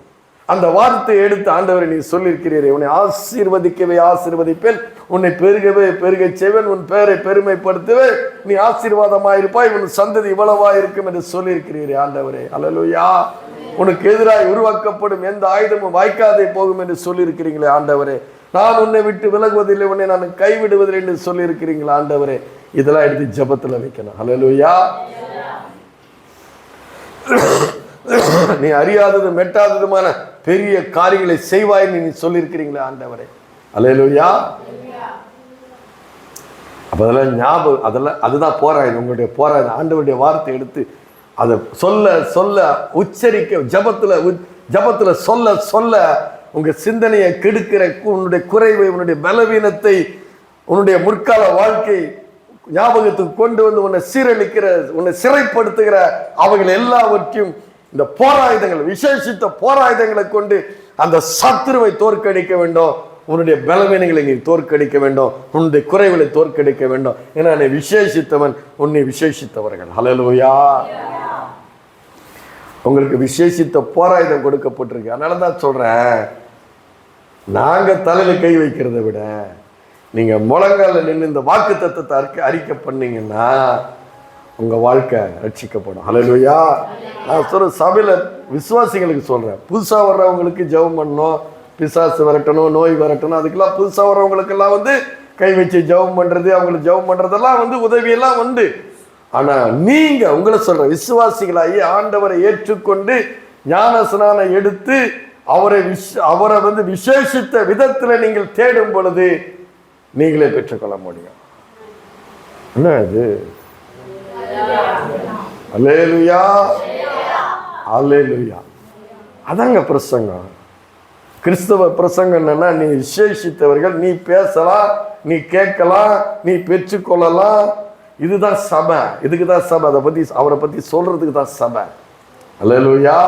அந்த வார்த்தையை எடுத்து, ஆண்டவரை நீ சொல்லியிருக்கிறீரே, உன்னை ஆசீர்வதிக்கவே ஆசீர்வதிப்பேன், உன்னை பெருகவே பெருக செய்வேன், உன் பெயரை பெருமைப்படுத்தவே நீ ஆசீர்வாதமாயிருப்பாய், உன் சந்ததி இவ்வளவா இருக்கும் என்று சொல்லியிருக்கிறீரே ஆண்டவரே. அல்லேலூயா. உனக்கு எதிராக உருவாக்கப்படும் எந்த ஆயுதமும் வாய்க்காதே போகும் என்று சொல்லியிருக்கிறீங்களே ஆண்டவரே. நான் உன்னை விட்டு விலகுவதில்லை, உன்னை நான் கைவிடுவதில்லை என்று சொல்லியிருக்கிறீங்களா ஆண்டவரே. இதெல்லாம் எடுத்து ஜெபத்துல வைக்கணும். அல்லேலூயா. நீ அறியாததும் மெட்டாததுமான பெரிய காரியங்களை செய்வாய் நீ சொல்லியிருக்கிறீங்களே ஆண்டவரே. அல்லேலூயா. அப்போ அதெல்லாம் ஞாபகம், அதெல்லாம் அதுதான் போராயுதம். உங்களுடைய போராயுதம் ஆண்டவருடைய வார்த்தை எடுத்து அதை சொல்ல சொல்ல உச்சரிக்க, ஜபத்துல சொல்ல சொல்ல உங்க சிந்தனையை கெடுக்கிற உன்னுடைய குறைவை, உன்னுடைய பலவீனத்தை, உன்னுடைய முற்கால வாழ்க்கை ஞாபகத்துக்கு கொண்டு வந்து உன்னை சீரழிக்கிற, உன்னை சிறைப்படுத்துகிற அவைகள் எல்லாவற்றையும் இந்த போராயுதங்கள், விசேஷித்த போராயுதங்களை கொண்டு அந்த சத்துருவை தோற்கடிக்க வேண்டும். உன்னுடைய பலவீனங்களை நீ தோற்கடிக்க வேண்டும், உன்னுடைய குறைகளை தோற்கடிக்க வேண்டும். ஏன்னா நீ விசேஷித்தவன், உன்னை விசேஷித்தவர்கள். ஹல்லேலூயா. உங்களுக்கு விசேஷித்த போராயுதம் கொடுக்கப்பட்டிருக்கு. அதனால தான் சொல்றேன், நாங்க தலையில கை வைக்கிறத விட நீங்க முழங்கால நின்று இந்த வாக்கு தத்தத்தை அறிக்கை பண்ணீங்கன்னா உங்க வாழ்க்கை ரட்சிக்கப்படும். ஹல்லேலூயா. நான் சொல்ற சபையில விசுவாசிகளுக்கு சொல்றேன், புதுசா வர்றவங்களுக்கு ஜெபம் பண்ணணும், பிசாசு விரட்டணும், நோய் விரட்டணும். அதுக்கெல்லாம் புதுசா வர்றவங்களுக்கெல்லாம் கை வச்சு ஜெபம் பண்றது, அவங்களுக்கு ஜெபம் பண்றதெல்லாம் உதவியெல்லாம் ஆனா நீங்க உங்களை சொல்ற விசுவாசிகளாகி ஆண்டவரை ஏற்றுக்கொண்டு ஞான ஸ்நானம் எடுத்து அவரை விசேஷித்த விதத்துல நீங்கள் தேடும் பொழுது நீங்களே பெற்றுக்கொள்ள முடியும். என்ன இது? அல்லேலூயா, அல்லேலூயா. அதாங்க பிரசங்கம். கிறிஸ்தவ பிரசங்கம் என்னன்னா, நீ விசேஷித்தவர்கள், நீ பேசலாம், நீ கேட்கலாம், நீ பெற்றுக்கொள்ளலாம். இதுதான் சபை. இதுக்கு தான் சபை. அதை பத்தி, அவரை பத்தி சொல்றதுக்கு தான் சபை. அல்லேலூயா.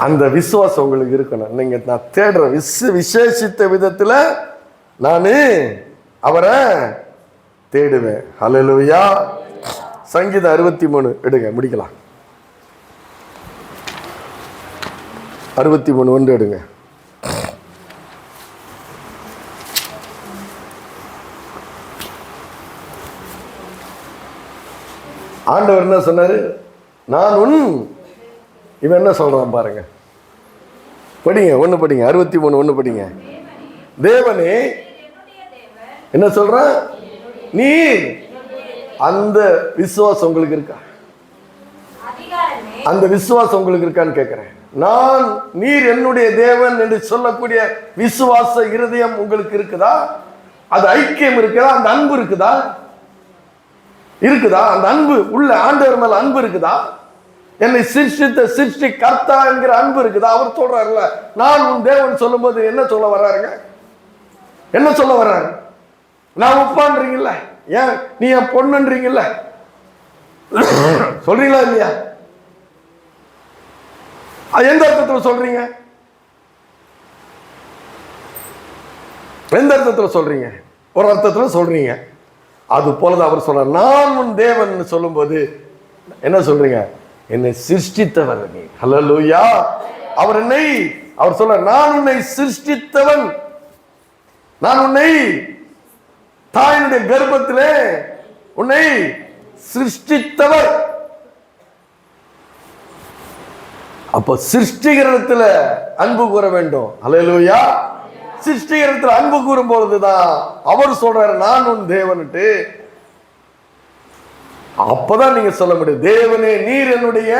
அந்த விசுவாசம் உங்களுக்கு இருக்கணும். நீங்க நான் தேடுற விசேஷித்த விதத்துல நான் அவரை தேடுவேன். அல்லேலூயா. சங்கீதம் 63 எடுங்க, முடிக்கலாம். 63 எடுங்க. ஆண்டவர் என்ன சொன்னாரு? நான் இவன் என்ன சொல்றான் பாருங்க, படிங்க, ஒண்ணு படிங்க, 63 1 படிங்க. தேவனே என்ன சொல்ற? நீ அந்த விசுவாசம் உங்களுக்கு இருக்கா? அந்த விசுவாசம் உங்களுக்கு இருக்கான்னு கேட்கிறேன். நீர் என்னுடைய தேவன் என்று சொல்லக்கூடிய விசுவாச இருதயம் உங்களுக்கு இருக்குதா? அது ஐக்கியம் இருக்குதா? அந்த அன்பு இருக்குதா? அந்த அன்பு உள்ள ஆண்டவர் மேல அன்பு இருக்குதா? என்னை சிருஷ்டித்த சிருஷ்டி கர்த்தா என்கிற அன்பு இருக்குதா? அவர் சொல்றாருல்ல, நான் உன் தேவன் சொல்லும் போது என்ன சொல்ல வர்றாருங்க? என்ன சொல்ல வர்றாரு? நான் உப்பான்றீங்கல்ல, ஏன் நீ என் பொண்ணுன்றீங்கல்ல, சொல்றீங்களா இல்லையா? எந்த அர்த்தத்தில் சொல்றீங்க? எந்த அர்த்தத்தில் சொல்றீங்க? ஒரு அர்த்தத்தில் சொல்றீங்க. அது போலதான் அவர் சொல்றார், நான் உன் தேவன் சொல்லும் போது என்ன சொல்றீங்க? என்னை சிருஷ்டித்தவர் நீ. ஹல்லேலூயா. அவர் சொல்ற, நான் உன்னை சிருஷ்டித்தவன், நான் உன்னை தாயினுடைய கர்ப்பத்திலே உன்னை சிருஷ்டித்தவர். அப்போ சிருஷ்டிகரத்துல அன்பு கூற வேண்டும். ஹல்லேலூயா. சிருஷ்டிகரத்துல அன்பு கூறும் பொழுதுதான் அவர் சொல்றாரு, நான் உன் தேவன்ட்டு. அப்பதான் நீங்க சொல்ல முடியும், தேவனே நீர் என்னுடைய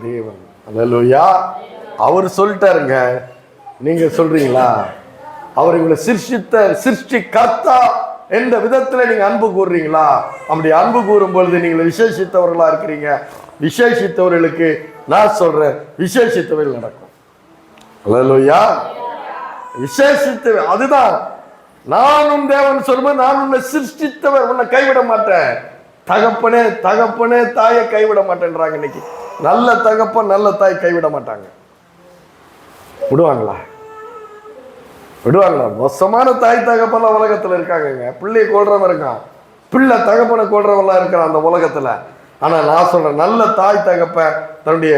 தேவன். ஹல்லேலூயா. அவர் சொல்லிட்டாருங்க, நீங்க சொல்றீங்களா? அவர் உங்களை சிருஷ்டி கர்த்தா எந்த விதத்துல நீங்க அன்பு கூறுறீங்களா? அப்படி அன்பு கூறும் பொழுது நீங்கள் விசேஷித்தவர்களா இருக்கிறீங்க. விசேஷித்தவர்களுக்கு நான் சொல்றேன், விசேஷித்தவர்கள் நடக்கும். ஹல்லேலூயா. விசேஷித்தவர் அதுதான். நானும் தேவன் சொல்லும்போது, நான் உன்னை சிருஷ்டித்தவர், உன்னை கைவிட மாட்டேன். தகப்பனே தாயை கைவிட மாட்டேன்றாங்க இன்னைக்கு. நல்ல தகப்பன் நல்ல தாய் கைவிட மாட்டாங்க. விடுவாங்களா? மோசமான தாய் தகப்பெல்லாம் உலகத்துல இருக்காங்க. பிள்ளையை கொள்றவன் இருக்கான், பிள்ளை தகப்பனை கொள்றவெல்லாம் இருக்கிறான் அந்த உலகத்துல. ஆனா நான் சொல்றேன், நல்ல தாய் தகப்பன் தன்னுடைய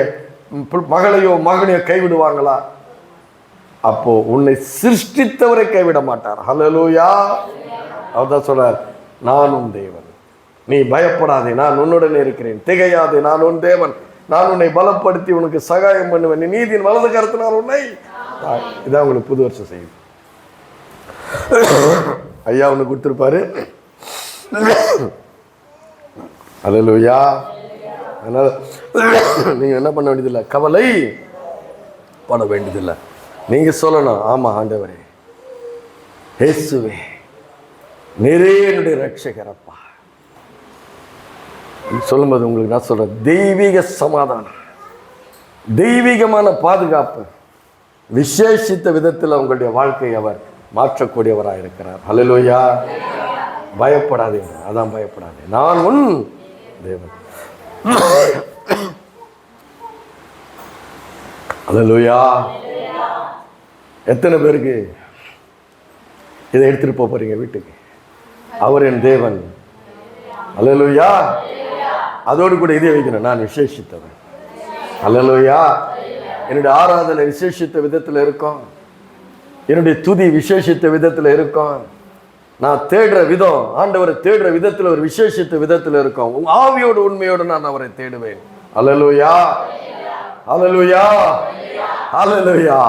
மகளையோ மகனையோ கைவிடுவாங்களா? அப்போ உன்னை சிருஷ்டித்தவரை கைவிட மாட்டார். ஹல்லேலூயா. அவர்தான் சொல்றார், நானும் தேவன், நீ பயப்படாதே, நான் உன்னுடன் இருக்கிறேன், திகையாதே, நான் உன் தேவன், நான் உன்னை பலப்படுத்தி உனக்கு சகாயம் பண்ணுவேன், நீ நீதியின் வலது கரத்தினால் உன்னை. இதான் உங்களுக்கு புது வருஷம் செய்யுது. ஐயா ஒன்று கொடுத்துருப்பாரு. ஹல்லேலூயா. அதனால நீங்க என்ன பண்ண வேண்டியதில்லை, கவலை பட வேண்டியதில்லை. நீங்க சொல்லணும், ஆமா ஆண்டவரே இயேசுவே நீரே என்னுடைய ரட்சகரப்பா சொல்லும்போது உங்களுக்கு நான் சொல்றேன், தெய்வீக சமாதானம், தெய்வீகமான பாதுகாப்பு, விசேஷித்த விதத்தில் உங்களுடைய வாழ்க்கையை அவர் மாற்றக்கூடியவராக இருக்கிறார். ஹல்லேலூயா. பயப்படாதீங்க, அதான் பயப்படாதே, நான் உன் தேவன். ஹல்லேலூயா. எத்தனை பேருக்கு இதை எடுத்துட்டு போறீங்க வீட்டுக்கு? அவர் என் தேவன். ஹல்லேலூயா. அதோடு கூட இதே வைக்கணும், நான் விசேஷித்தவன். ஹல்லேலூயா. என்னுடைய ஆராதனை விசேஷித்த விதத்தில் இருக்கும், என்னுடைய துதி விசேஷித்த விதத்தில் இருக்கும், நான் தேடுற விதம், ஆண்டவரை தேடுற விதத்தில் ஒரு விசேஷித்த விதத்தில் இருக்கும். ஆவியோடு உண்மையோடு நான் அவரை தேடுவேன். ஹல்லேலூயா. ஹல்லேலூயா. ஹல்லேலூயா.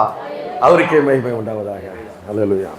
அவருக்கே மகிமை உண்டாவதாக. ஹல்லேலூயா.